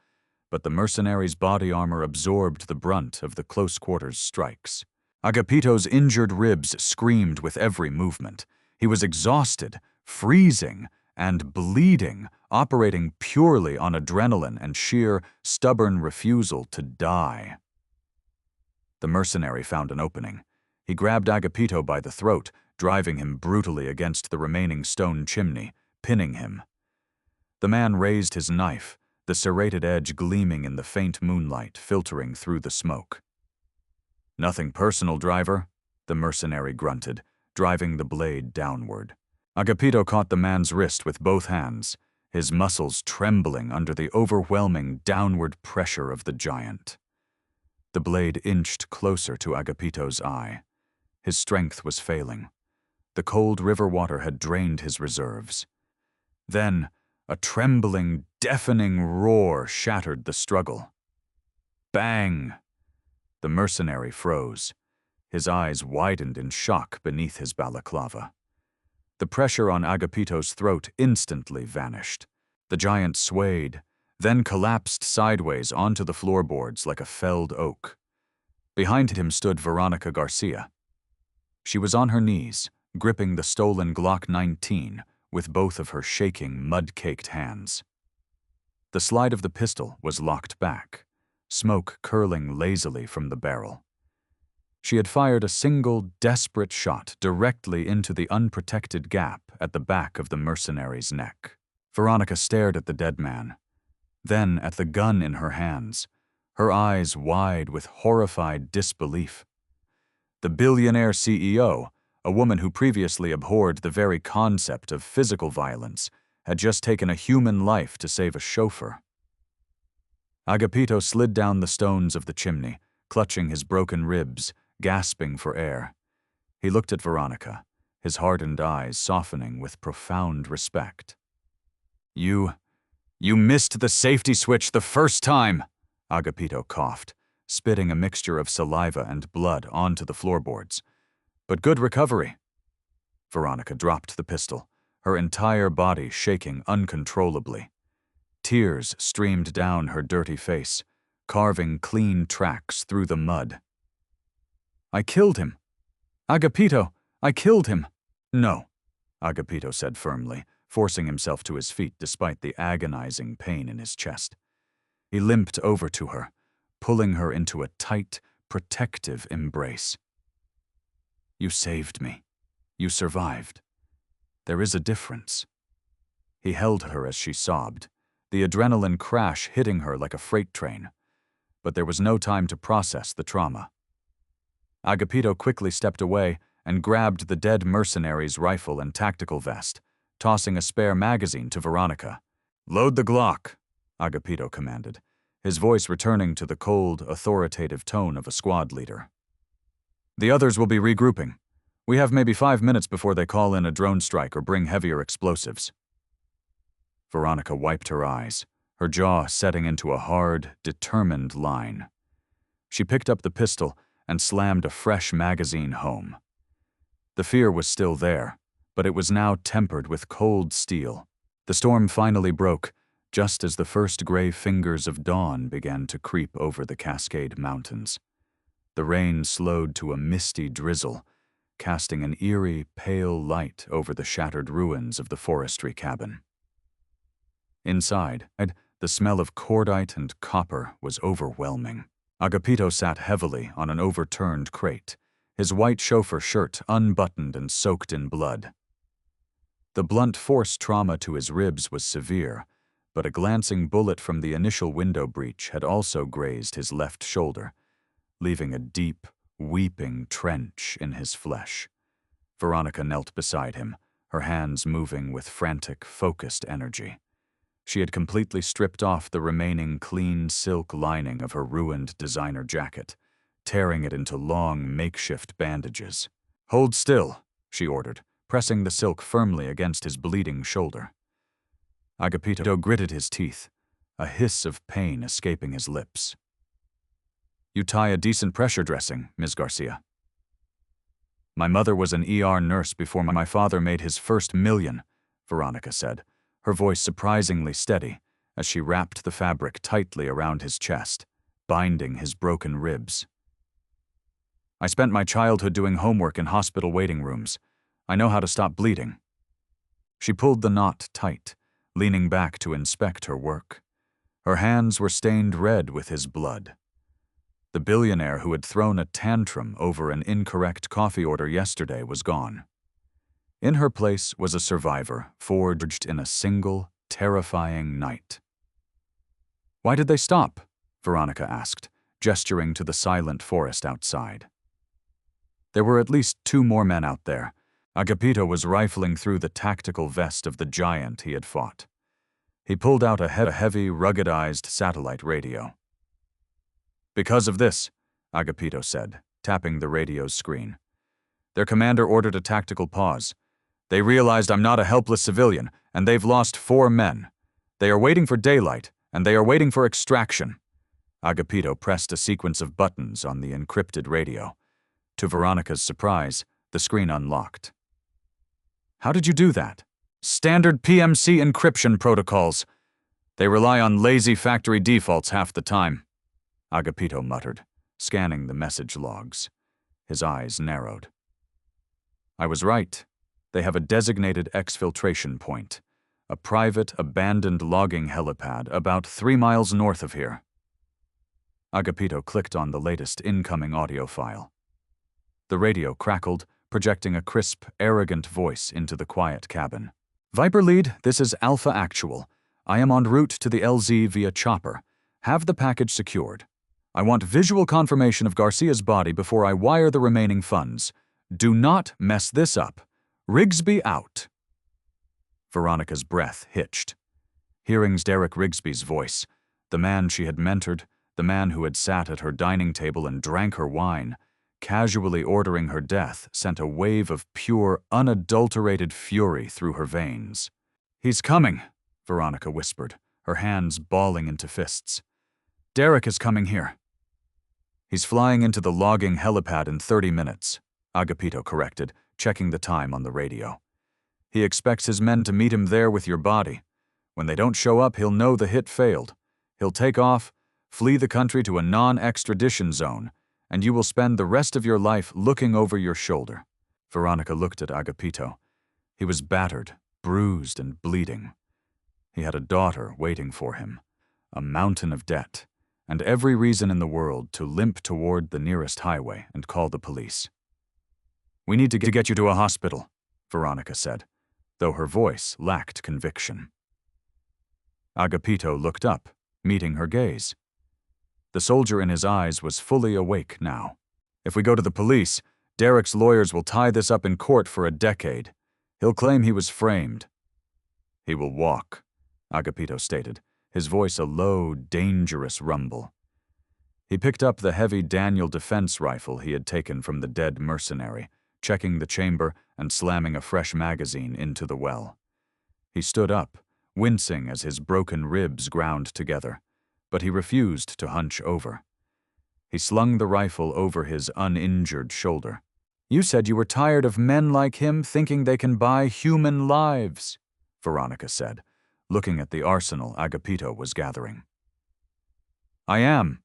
but the mercenary's body armor absorbed the brunt of the close-quarters strikes. Agapito's injured ribs screamed with every movement. He was exhausted, freezing, and bleeding, operating purely on adrenaline and sheer, stubborn refusal to die. The mercenary found an opening. He grabbed Agapito by the throat, driving him brutally against the remaining stone chimney, pinning him. The man raised his knife, the serrated edge gleaming in the faint moonlight filtering through the smoke. "Nothing personal, driver," the mercenary grunted, driving the blade downward. Agapito caught the man's wrist with both hands, his muscles trembling under the overwhelming downward pressure of the giant. The blade inched closer to Agapito's eye. His strength was failing. The cold river water had drained his reserves. Then, a trembling, deafening roar shattered the struggle. Bang! The mercenary froze. His eyes widened in shock beneath his balaclava. The pressure on Agapito's throat instantly vanished. The giant swayed, then collapsed sideways onto the floorboards like a felled oak. Behind him stood Veronica Garcia. She was on her knees, gripping the stolen Glock 19 with both of her shaking, mud-caked hands. The slide of the pistol was locked back, smoke curling lazily from the barrel. She had fired a single, desperate shot directly into the unprotected gap at the back of the mercenary's neck. Veronica stared at the dead man, then at the gun in her hands, her eyes wide with horrified disbelief. The billionaire CEO, a woman who previously abhorred the very concept of physical violence, had just taken a human life to save a chauffeur. Agapito slid down the stones of the chimney, clutching his broken ribs, gasping for air. He looked at Veronica, his hardened eyes softening with profound respect. You missed the safety switch the first time," Agapito coughed, spitting a mixture of saliva and blood onto the floorboards. "But good recovery." Veronica dropped the pistol, her entire body shaking uncontrollably. Tears streamed down her dirty face, carving clean tracks through the mud. "I killed him. Agapito, I killed him." "No," Agapito said firmly, forcing himself to his feet despite the agonizing pain in his chest. He limped over to her, pulling her into a tight, protective embrace. "You saved me. You survived. There is a difference." He held her as she sobbed, the adrenaline crash hitting her like a freight train. But there was no time to process the trauma. Agapito quickly stepped away and grabbed the dead mercenary's rifle and tactical vest, tossing a spare magazine to Veronica. "Load the Glock," Agapito commanded, his voice returning to the cold, authoritative tone of a squad leader. "The others will be regrouping. We have maybe 5 minutes before they call in a drone strike or bring heavier explosives." Veronica wiped her eyes, her jaw setting into a hard, determined line. She picked up the pistol and slammed a fresh magazine home. The fear was still there, but it was now tempered with cold steel. The storm finally broke, just as the first gray fingers of dawn began to creep over the Cascade Mountains. The rain slowed to a misty drizzle, casting an eerie, pale light over the shattered ruins of the forestry cabin. Inside, the smell of cordite and copper was overwhelming. Agapito sat heavily on an overturned crate, his white chauffeur shirt unbuttoned and soaked in blood. The blunt force trauma to his ribs was severe, but a glancing bullet from the initial window breach had also grazed his left shoulder, leaving a deep, weeping trench in his flesh. Veronica knelt beside him, her hands moving with frantic, focused energy. She had completely stripped off the remaining clean silk lining of her ruined designer jacket, tearing it into long, makeshift bandages. "Hold still," she ordered, pressing the silk firmly against his bleeding shoulder. Agapito gritted his teeth, a hiss of pain escaping his lips. "You tie a decent pressure dressing, Ms. Garcia." "My mother was an ER nurse before my father made his first million," Veronica said, her voice surprisingly steady as she wrapped the fabric tightly around his chest, binding his broken ribs. "I spent my childhood doing homework in hospital waiting rooms. I know how to stop bleeding." She pulled the knot tight, leaning back to inspect her work. Her hands were stained red with his blood. The billionaire who had thrown a tantrum over an incorrect coffee order yesterday was gone. In her place was a survivor forged in a single, terrifying night. Why did they stop? Veronica asked, gesturing to the silent forest outside. There were at least 2 more men out there. Agapito was rifling through the tactical vest of the giant he had fought. He pulled out a heavy, ruggedized satellite radio. Because of this, Agapito said, tapping the radio's screen. Their commander ordered a tactical pause. They realized I'm not a helpless civilian, and they've lost 4 men. They are waiting for daylight, and they are waiting for extraction. Agapito pressed a sequence of buttons on the encrypted radio. To Veronica's surprise, the screen unlocked. How did you do that? Standard PMC encryption protocols. They rely on lazy factory defaults half the time, Agapito muttered, scanning the message logs. His eyes narrowed. I was right. They have a designated exfiltration point, a private, abandoned logging helipad about 3 miles north of here. Agapito clicked on the latest incoming audio file. The radio crackled, projecting a crisp, arrogant voice into the quiet cabin. Viper Lead, this is Alpha Actual. I am en route to the LZ via chopper. Have the package secured. I want visual confirmation of Garcia's body before I wire the remaining funds. Do not mess this up. Rigsby out. Veronica's breath hitched. Hearing Derek Rigsby's voice, the man she had mentored, the man who had sat at her dining table and drank her wine, casually ordering her death, sent a wave of pure, unadulterated fury through her veins. He's coming, Veronica whispered, her hands balling into fists. Derek is coming here. He's flying into the logging helipad in 30 minutes, Agapito corrected, checking the time on the radio. He expects his men to meet him there with your body. When they don't show up, he'll know the hit failed. He'll take off, flee the country to a non-extradition zone, and you will spend the rest of your life looking over your shoulder. Veronica looked at Agapito. He was battered, bruised, and bleeding. He had a daughter waiting for him, a mountain of debt, and every reason in the world to limp toward the nearest highway and call the police. We need to get you to a hospital, Veronica said, though her voice lacked conviction. Agapito looked up, meeting her gaze. The soldier in his eyes was fully awake now. If we go to the police, Derek's lawyers will tie this up in court for a decade. He'll claim he was framed. He will walk, Agapito stated, his voice a low, dangerous rumble. He picked up the heavy Daniel defense rifle he had taken from the dead mercenary, checking the chamber and slamming a fresh magazine into the well. He stood up, wincing as his broken ribs ground together, but he refused to hunch over. He slung the rifle over his uninjured shoulder. You said you were tired of men like him thinking they can buy human lives, Veronica said, looking at the arsenal Agapito was gathering. I am,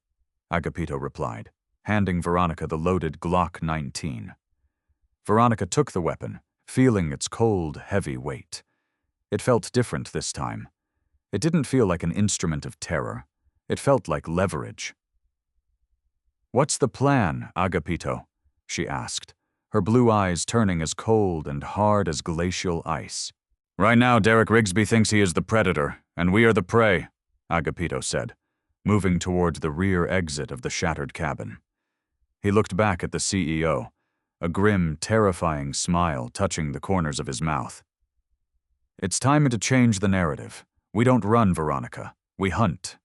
Agapito replied, handing Veronica the loaded Glock 19. Veronica took the weapon, feeling its cold, heavy weight. It felt different this time. It didn't feel like an instrument of terror. It felt like leverage. What's the plan, Agapito? She asked, her blue eyes turning as cold and hard as glacial ice. Right now, Derek Rigsby thinks he is the predator, and we are the prey, Agapito said, moving toward the rear exit of the shattered cabin. He looked back at the CEO, a grim, terrifying smile touching the corners of his mouth. It's time to change the narrative. We don't run, Veronica. We hunt.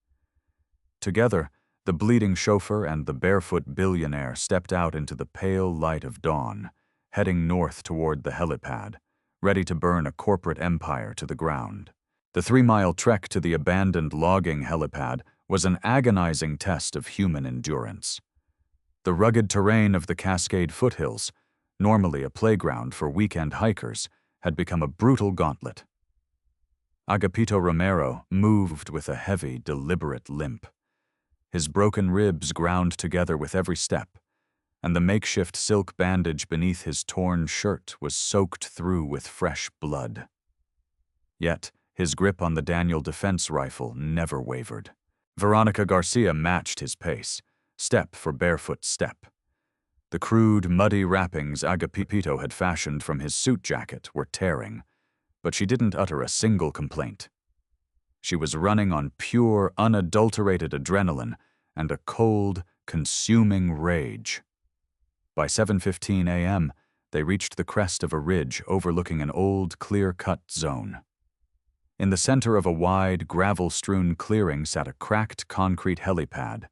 Together, the bleeding chauffeur and the barefoot billionaire stepped out into the pale light of dawn, heading north toward the helipad, ready to burn a corporate empire to the ground. The 3-mile trek to the abandoned logging helipad was an agonizing test of human endurance. The rugged terrain of the Cascade foothills, normally a playground for weekend hikers, had become a brutal gauntlet. Agapito Romero moved with a heavy, deliberate limp. His broken ribs ground together with every step, and the makeshift silk bandage beneath his torn shirt was soaked through with fresh blood. Yet, his grip on the Daniel defense rifle never wavered. Veronica Garcia matched his pace, step for barefoot step. The crude, muddy wrappings Agapito had fashioned from his suit jacket were tearing, but she didn't utter a single complaint. She was running on pure, unadulterated adrenaline and a cold, consuming rage. By 7:15 a.m., they reached the crest of a ridge overlooking an old, clear-cut zone. In the center of a wide, gravel-strewn clearing sat a cracked concrete helipad,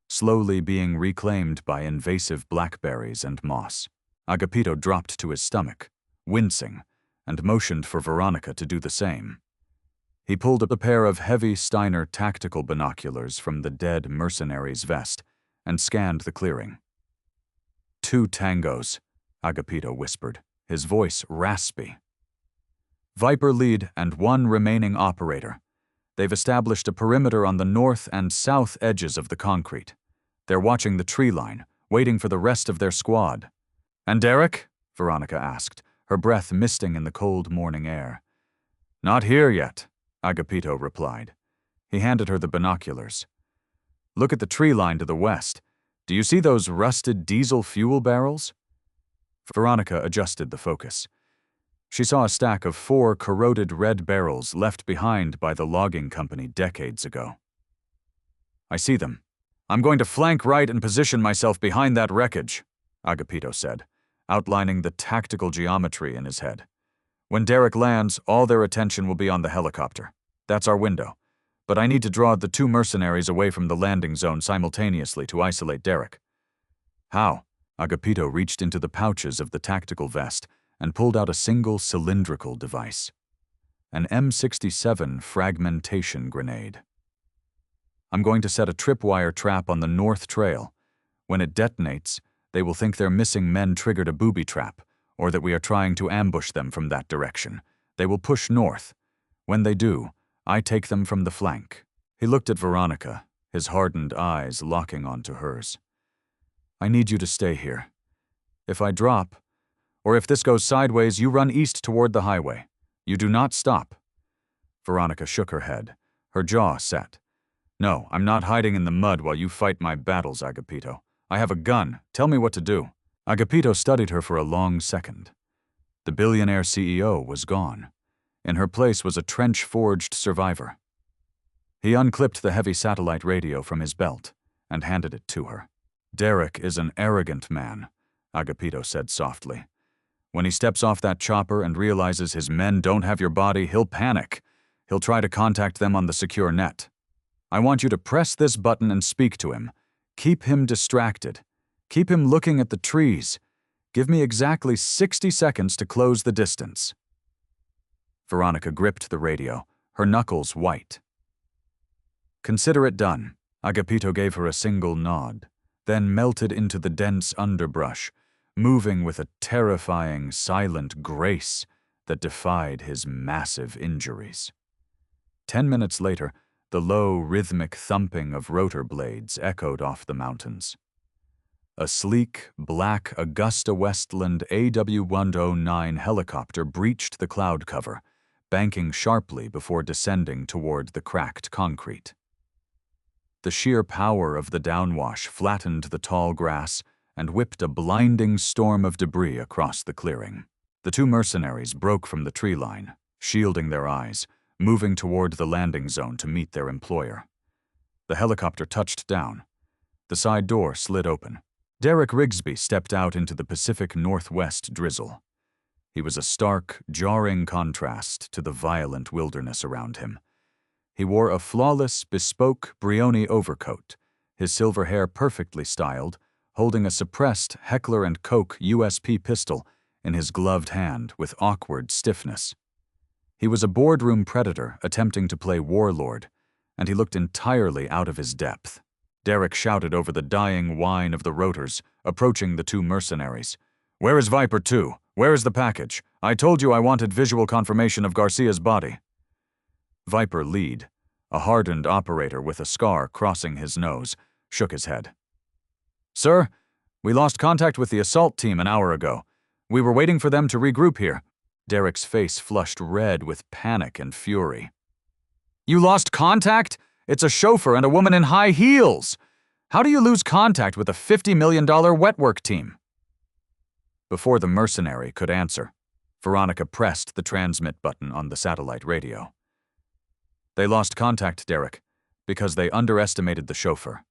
slowly being reclaimed by invasive blackberries and moss. Agapito dropped to his stomach, wincing, and motioned for Veronica to do the same. He pulled up a pair of heavy Steiner tactical binoculars from the dead mercenary's vest and scanned the clearing. 2 tangos, Agapito whispered, his voice raspy. Viper lead and 1 remaining operator. They've established a perimeter on the north and south edges of the concrete. They're watching the tree line, waiting for the rest of their squad. And Derek? Veronica asked, her breath misting in the cold morning air. Not here yet, Agapito replied. He handed her the binoculars. Look at the tree line to the west. Do you see those rusted diesel fuel barrels? Veronica adjusted the focus. She saw a stack of 4 corroded red barrels left behind by the logging company decades ago. I see them. I'm going to flank right and position myself behind that wreckage, Agapito said, outlining the tactical geometry in his head. When Derek lands, all their attention will be on the helicopter. That's our window. But I need to draw the 2 mercenaries away from the landing zone simultaneously to isolate Derek. How? Agapito reached into the pouches of the tactical vest and pulled out a single cylindrical device. An M67 fragmentation grenade. I'm going to set a tripwire trap on the north trail. When it detonates, they will think their missing men triggered a booby trap, or that we are trying to ambush them from that direction. They will push north. When they do, I take them from the flank. He looked at Veronica, his hardened eyes locking onto hers. I need you to stay here. If I drop, or if this goes sideways, you run east toward the highway. You do not stop. Veronica shook her head, her jaw set. No, I'm not hiding in the mud while you fight my battles, Agapito. I have a gun. Tell me what to do. Agapito studied her for a long second. The Billionaire CEO was gone. In her place was a trench-forged survivor. He unclipped the heavy satellite radio from his belt and handed it to her. Derek is an arrogant man, Agapito said softly. When he steps off that chopper and realizes his men don't have your body, he'll panic. He'll try to contact them on the secure net. I want you to press this button and speak to him. Keep him distracted. Keep him looking at the trees. Give me exactly 60 seconds to close the distance. Veronica gripped the radio, her knuckles white. Consider it done. Agapito gave her a single nod, then melted into the dense underbrush, moving with a terrifying, silent grace that defied his massive injuries. 10 minutes later, the low, rhythmic thumping of rotor blades echoed off the mountains. A sleek, black Augusta Westland AW-109 helicopter breached the cloud cover, banking sharply before descending toward the cracked concrete. The sheer power of the downwash flattened the tall grass and whipped a blinding storm of debris across the clearing. The 2 mercenaries broke from the tree line, shielding their eyes, moving toward the landing zone to meet their employer. The helicopter touched down. The side door slid open. Derek Rigsby stepped out into the Pacific Northwest drizzle. He was a stark, jarring contrast to the violent wilderness around him. He wore a flawless, bespoke Brioni overcoat, his silver hair perfectly styled, holding a suppressed Heckler & Koch USP pistol in his gloved hand with awkward stiffness. He was a boardroom predator attempting to play warlord, and he looked entirely out of his depth. Derek shouted over the dying whine of the rotors, approaching the 2 mercenaries. Where is Viper 2? Where is the package? I told you I wanted visual confirmation of Garcia's body. Viper Lead, a hardened operator with a scar crossing his nose, shook his head. Sir, we lost contact with the assault team an hour ago. We were waiting for them to regroup here. Derek's face flushed red with panic and fury. You lost contact? It's a chauffeur and a woman in high heels. How do you lose contact with a $50 million wetwork team? Before the mercenary could answer, Veronica pressed the transmit button on the satellite radio. They lost contact, Derek, because they underestimated the chauffeur.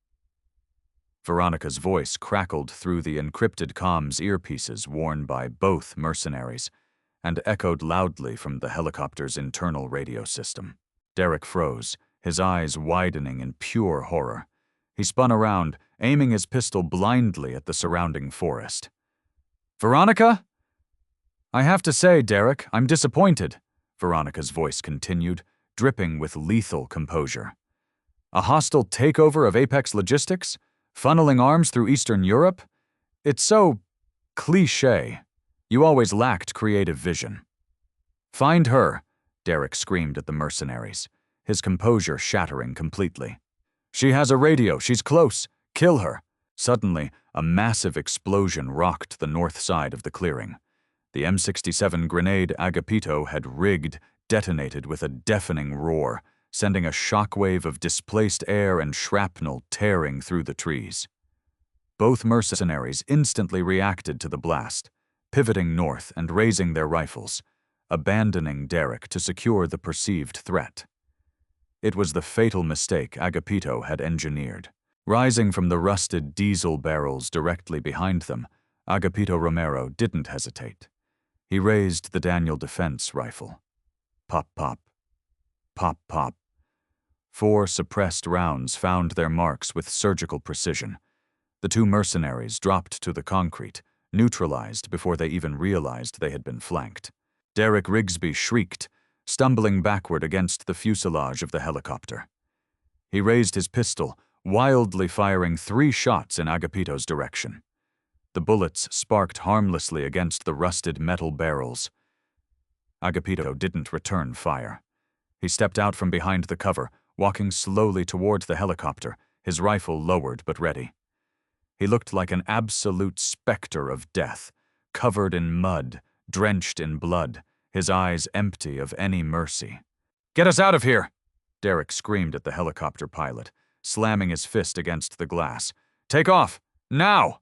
Veronica's voice crackled through the encrypted comms earpieces worn by both mercenaries and echoed loudly from the helicopter's internal radio system. Derek froze, his eyes widening in pure horror. He spun around, aiming his pistol blindly at the surrounding forest. "Veronica?" "I have to say, Derek, I'm disappointed," Veronica's voice continued, dripping with lethal composure. "A hostile takeover of Apex Logistics? Funneling arms through Eastern Europe? It's so cliché. You always lacked creative vision." "Find her," Derek screamed at the mercenaries, his composure shattering completely. "She has a radio, she's close. Kill her." Suddenly, a massive explosion rocked the north side of the clearing. The M67 grenade Agapito had rigged detonated with a deafening roar, sending a shockwave of displaced air and shrapnel tearing through the trees. Both mercenaries instantly reacted to the blast, pivoting north and raising their rifles, abandoning Derek to secure the perceived threat. It was the fatal mistake Agapito had engineered. Rising from the rusted diesel barrels directly behind them, Agapito Romero didn't hesitate. He raised the Daniel Defense rifle. Pop, pop. Pop, pop. 4 suppressed rounds found their marks with surgical precision. The 2 mercenaries dropped to the concrete, neutralized before they even realized they had been flanked. Derek Rigsby shrieked, stumbling backward against the fuselage of the helicopter. He raised his pistol, wildly firing 3 shots in Agapito's direction. The bullets sparked harmlessly against the rusted metal barrels. Agapito didn't return fire. He stepped out from behind the cover, walking slowly toward the helicopter, his rifle lowered but ready. He looked like an absolute specter of death, covered in mud, drenched in blood, his eyes empty of any mercy. "Get us out of here!" Derek screamed at the helicopter pilot, slamming his fist against the glass. "Take off! Now!"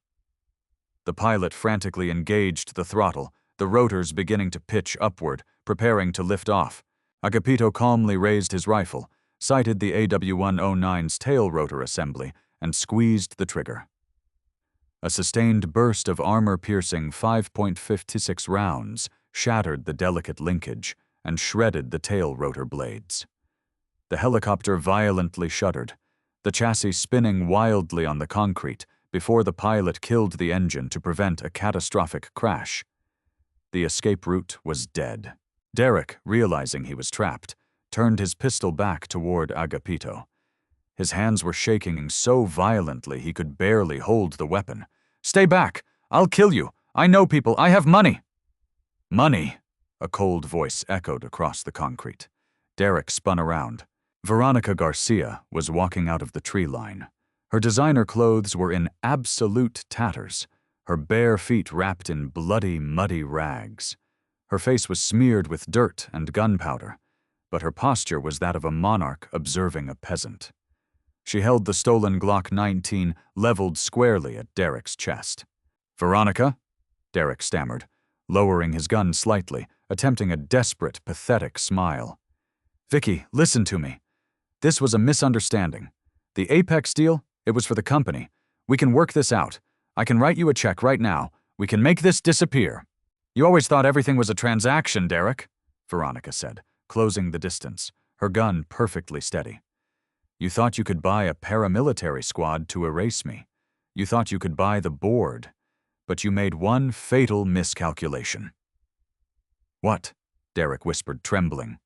The pilot frantically engaged the throttle, the rotors beginning to pitch upward, preparing to lift off. Agapito calmly raised his rifle, sighted the AW-109's tail rotor assembly, and squeezed the trigger. A sustained burst of armor-piercing 5.56 rounds shattered the delicate linkage and shredded the tail rotor blades. The helicopter violently shuddered, the chassis spinning wildly on the concrete before the pilot killed the engine to prevent a catastrophic crash. The escape route was dead. Derek, realizing he was trapped, turned his pistol back toward Agapito. His hands were shaking so violently he could barely hold the weapon. "Stay back! I'll kill you! I know people! I have money!" "Money!" A cold voice echoed across the concrete. Derek spun around. Veronica Garcia was walking out of the tree line. Her designer clothes were in absolute tatters, her bare feet wrapped in bloody, muddy rags. Her face was smeared with dirt and gunpowder, but her posture was that of a monarch observing a peasant. She held the stolen Glock 19 leveled squarely at Derek's chest. "Veronica?" Derek stammered, lowering his gun slightly, attempting a desperate, pathetic smile. "Vicky, listen to me. This was a misunderstanding. The Apex deal, it was for the company. We can work this out. I can write you a check right now. We can make this disappear." "You always thought everything was a transaction, Derek," Veronica said, closing the distance, her gun perfectly steady. "You thought you could buy a paramilitary squad to erase me. You thought you could buy the board. But you made one fatal miscalculation." "What?" Derek whispered, trembling.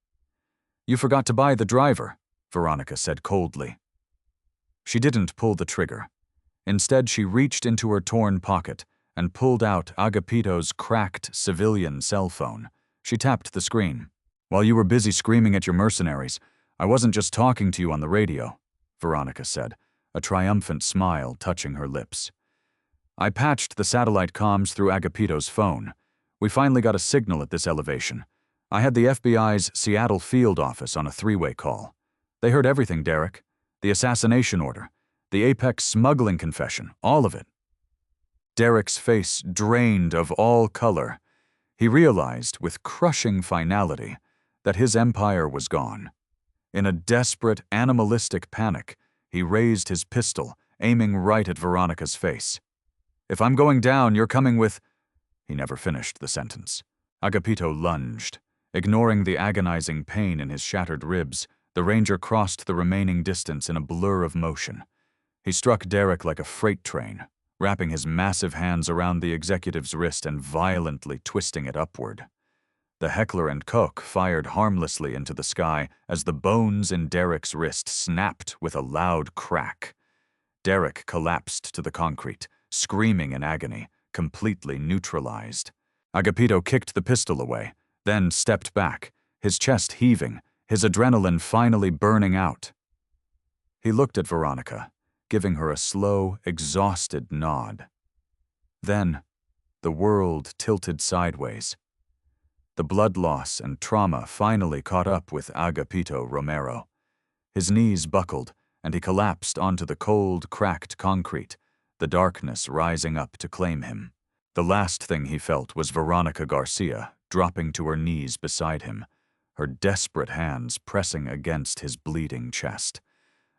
"You forgot to buy the driver," Veronica said coldly. She didn't pull the trigger. Instead, she reached into her torn pocket and pulled out Agapito's cracked civilian cell phone. She tapped the screen. "While you were busy screaming at your mercenaries, I wasn't just talking to you on the radio," Veronica said, a triumphant smile touching her lips. "I patched the satellite comms through Agapito's phone. We finally got a signal at this elevation. I had the FBI's Seattle field office on a 3-way call. They heard everything, Derek. The assassination order, the Apex smuggling confession, all of it." Derek's face drained of all color. He realized with crushing finality that his empire was gone. In a desperate, animalistic panic, he raised his pistol, aiming right at Veronica's face. "If I'm going down, you're coming with—" He never finished the sentence. Agapito lunged. Ignoring the agonizing pain in his shattered ribs, the Ranger crossed the remaining distance in a blur of motion. He struck Derek like a freight train, wrapping his massive hands around the executive's wrist and violently twisting it upward. The heckler and Koch fired harmlessly into the sky as the bones in Derek's wrist snapped with a loud crack. Derek collapsed to the concrete, screaming in agony, completely neutralized. Agapito kicked the pistol away, then stepped back, his chest heaving, his adrenaline finally burning out. He looked at Veronica, giving her a slow, exhausted nod. Then, the world tilted sideways. The blood loss and trauma finally caught up with Agapito Romero. His knees buckled, and he collapsed onto the cold, cracked concrete, the darkness rising up to claim him. The last thing he felt was Veronica Garcia dropping to her knees beside him, her desperate hands pressing against his bleeding chest.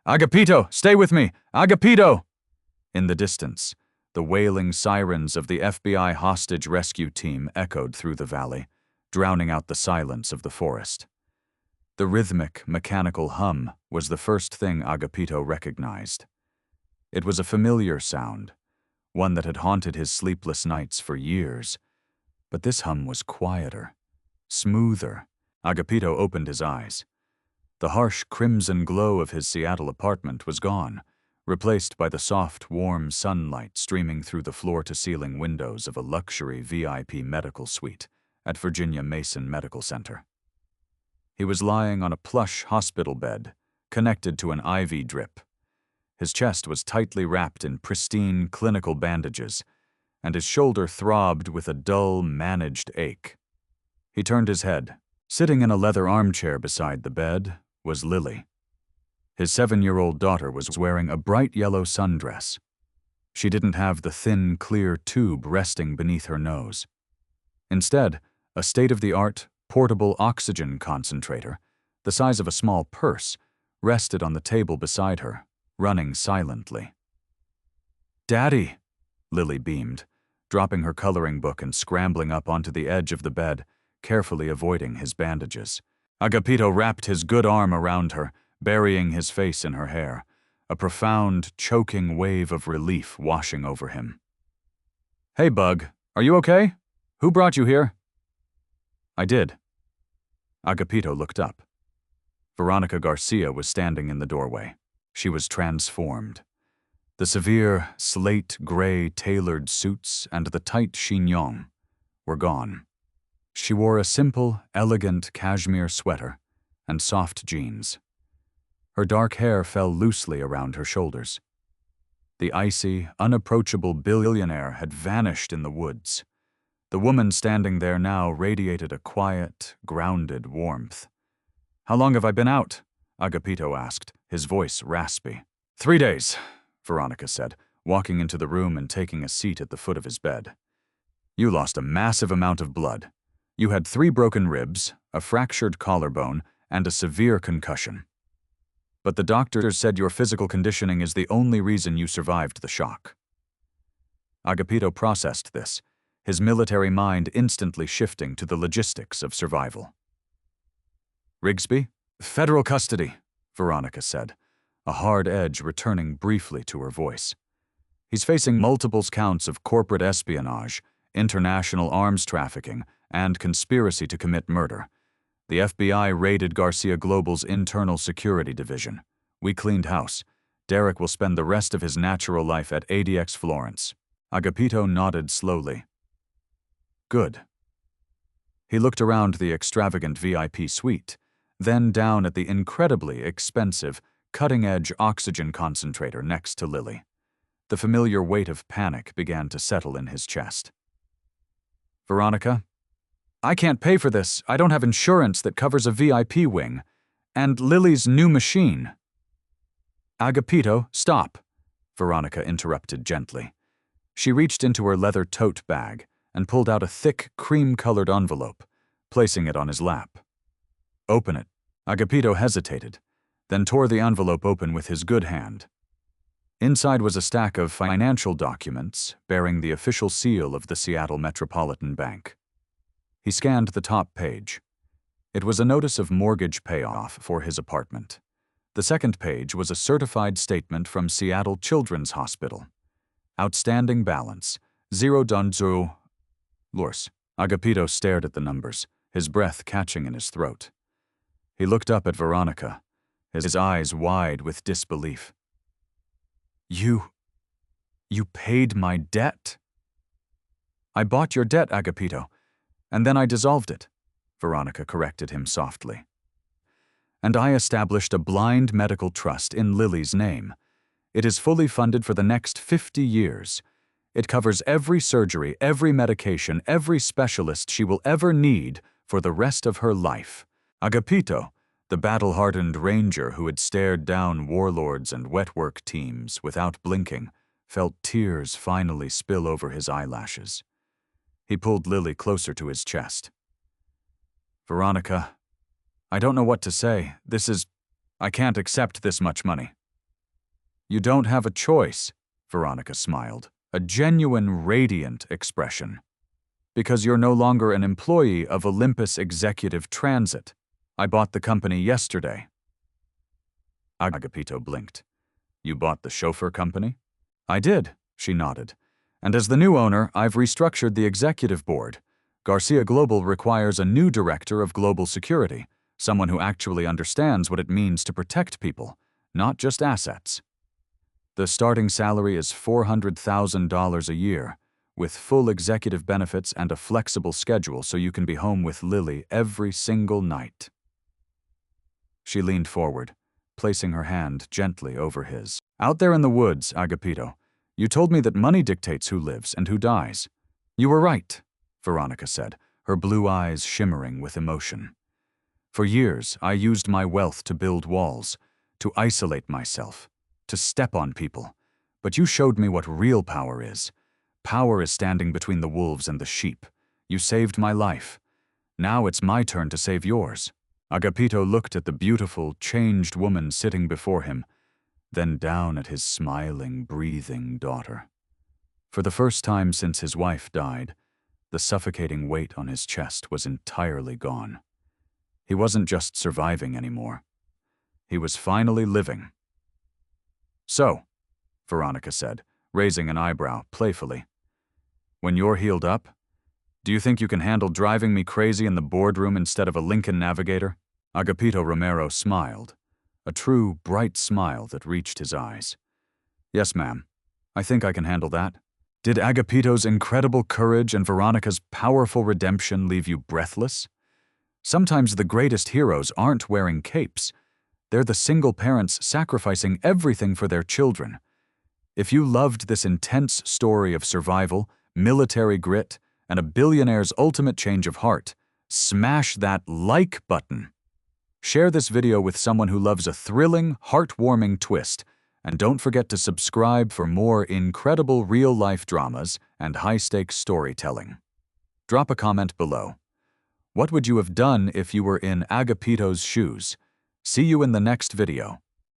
"Agapito, stay with me! Agapito!" In the distance, the wailing sirens of the FBI hostage rescue team echoed through the valley, drowning out the silence of the forest. The rhythmic, mechanical hum was the first thing Agapito recognized. It was a familiar sound, one that had haunted his sleepless nights for years. But this hum was quieter, smoother. Agapito opened his eyes. The harsh crimson glow of his Seattle apartment was gone, replaced by the soft, warm sunlight streaming through the floor-to-ceiling windows of a luxury VIP medical suite at Virginia Mason Medical Center. He was lying on a plush hospital bed, connected to an IV drip. His chest was tightly wrapped in pristine clinical bandages, and his shoulder throbbed with a dull, managed ache. He turned his head. Sitting in a leather armchair beside the bed was Lily. His 7-year-old daughter was wearing a bright yellow sundress. She didn't have the thin, clear tube resting beneath her nose. Instead, a state-of-the-art, portable oxygen concentrator, the size of a small purse, rested on the table beside her, running silently. "Daddy," Lily beamed, dropping her coloring book and scrambling up onto the edge of the bed, carefully avoiding his bandages. Agapito wrapped his good arm around her, burying his face in her hair, a profound, choking wave of relief washing over him. "Hey, Bug, are you okay? Who brought you here?" "I did." Agapito looked up. Veronica Garcia was standing in the doorway. She was transformed. The severe, slate-gray tailored suits and the tight chignon were gone. She wore a simple, elegant cashmere sweater and soft jeans. Her dark hair fell loosely around her shoulders. The icy, unapproachable billionaire had vanished in the woods. The woman standing there now radiated a quiet, grounded warmth. "How long have I been out?" Agapito asked, his voice raspy. 3 days, Veronica said, walking into the room and taking a seat at the foot of his bed. "You lost a massive amount of blood. You had 3 broken ribs, a fractured collarbone, and a severe concussion. But the doctors said your physical conditioning is the only reason you survived the shock." Agapito processed this, his military mind instantly shifting to the logistics of survival. "Rigsby? Federal custody," Veronica said, a hard edge returning briefly to her voice. "He's facing multiple counts of corporate espionage, international arms trafficking, and conspiracy to commit murder. The FBI raided Garcia Global's internal security division. We cleaned house. Derek will spend the rest of his natural life at ADX Florence." Agapito nodded slowly. "Good." He looked around the extravagant VIP suite, then down at the incredibly expensive, cutting-edge oxygen concentrator next to Lily. The familiar weight of panic began to settle in his chest. "Veronica, I can't pay for this. I don't have insurance that covers a VIP wing. And Lily's new machine." "Agapito, stop," Veronica interrupted gently. She reached into her leather tote bag and pulled out a thick, cream-colored envelope, placing it on his lap. "Open it," Agapito hesitated, then tore the envelope open with his good hand. Inside was a stack of financial documents bearing the official seal of the Seattle Metropolitan Bank. He scanned the top page. It was a notice of mortgage payoff for his apartment. The second page was a certified statement from Seattle Children's Hospital. Outstanding balance, $0. Agapito stared at the numbers, his breath catching in his throat. He looked up at Veronica, his eyes wide with disbelief. You paid my debt? I bought your debt, Agapito, and then I dissolved it, Veronica corrected him softly. And I established a blind medical trust in Lily's name. It is fully funded for the next 50 years. It covers every surgery, every medication, every specialist she will ever need for the rest of her life. Agapito, the battle-hardened ranger who had stared down warlords and wet-work teams without blinking, felt tears finally spill over his eyelashes. He pulled Lily closer to his chest. Veronica, I don't know what to say. I can't accept this much money. You don't have a choice, Veronica smiled, a genuine, radiant expression. Because you're no longer an employee of Olympus Executive Transit. I bought the company yesterday. Agapito blinked. You bought the Chauffeur company? I did, she nodded. And as the new owner, I've restructured the executive board. Garcia Global requires a new director of global security, someone who actually understands what it means to protect people, not just assets. The starting salary is $400,000 a year, with full executive benefits and a flexible schedule so you can be home with Lily every single night. She leaned forward, placing her hand gently over his. Out there in the woods, Agapito, you told me that money dictates who lives and who dies. You were right, Veronica said, her blue eyes shimmering with emotion. For years, I used my wealth to build walls, to isolate myself, to step on people. But you showed me what real power is. Power is standing between the wolves and the sheep. You saved my life. Now it's my turn to save yours. Agapito looked at the beautiful, changed woman sitting before him, then down at his smiling, breathing daughter. For the first time since his wife died, the suffocating weight on his chest was entirely gone. He wasn't just surviving anymore. He was finally living. So, Veronica said, raising an eyebrow playfully, when you're healed up, do you think you can handle driving me crazy in the boardroom instead of a Lincoln Navigator? Agapito Romero smiled, a true, bright smile that reached his eyes. Yes, ma'am. I think I can handle that. Did Agapito's incredible courage and Veronica's powerful redemption leave you breathless? Sometimes the greatest heroes aren't wearing capes. They're the single parents sacrificing everything for their children. If you loved this intense story of survival, military grit, and a billionaire's ultimate change of heart, smash that like button. Share this video with someone who loves a thrilling, heartwarming twist, and don't forget to subscribe for more incredible real-life dramas and high-stakes storytelling. Drop a comment below. What would you have done if you were in Agapito's shoes? See you in the next video.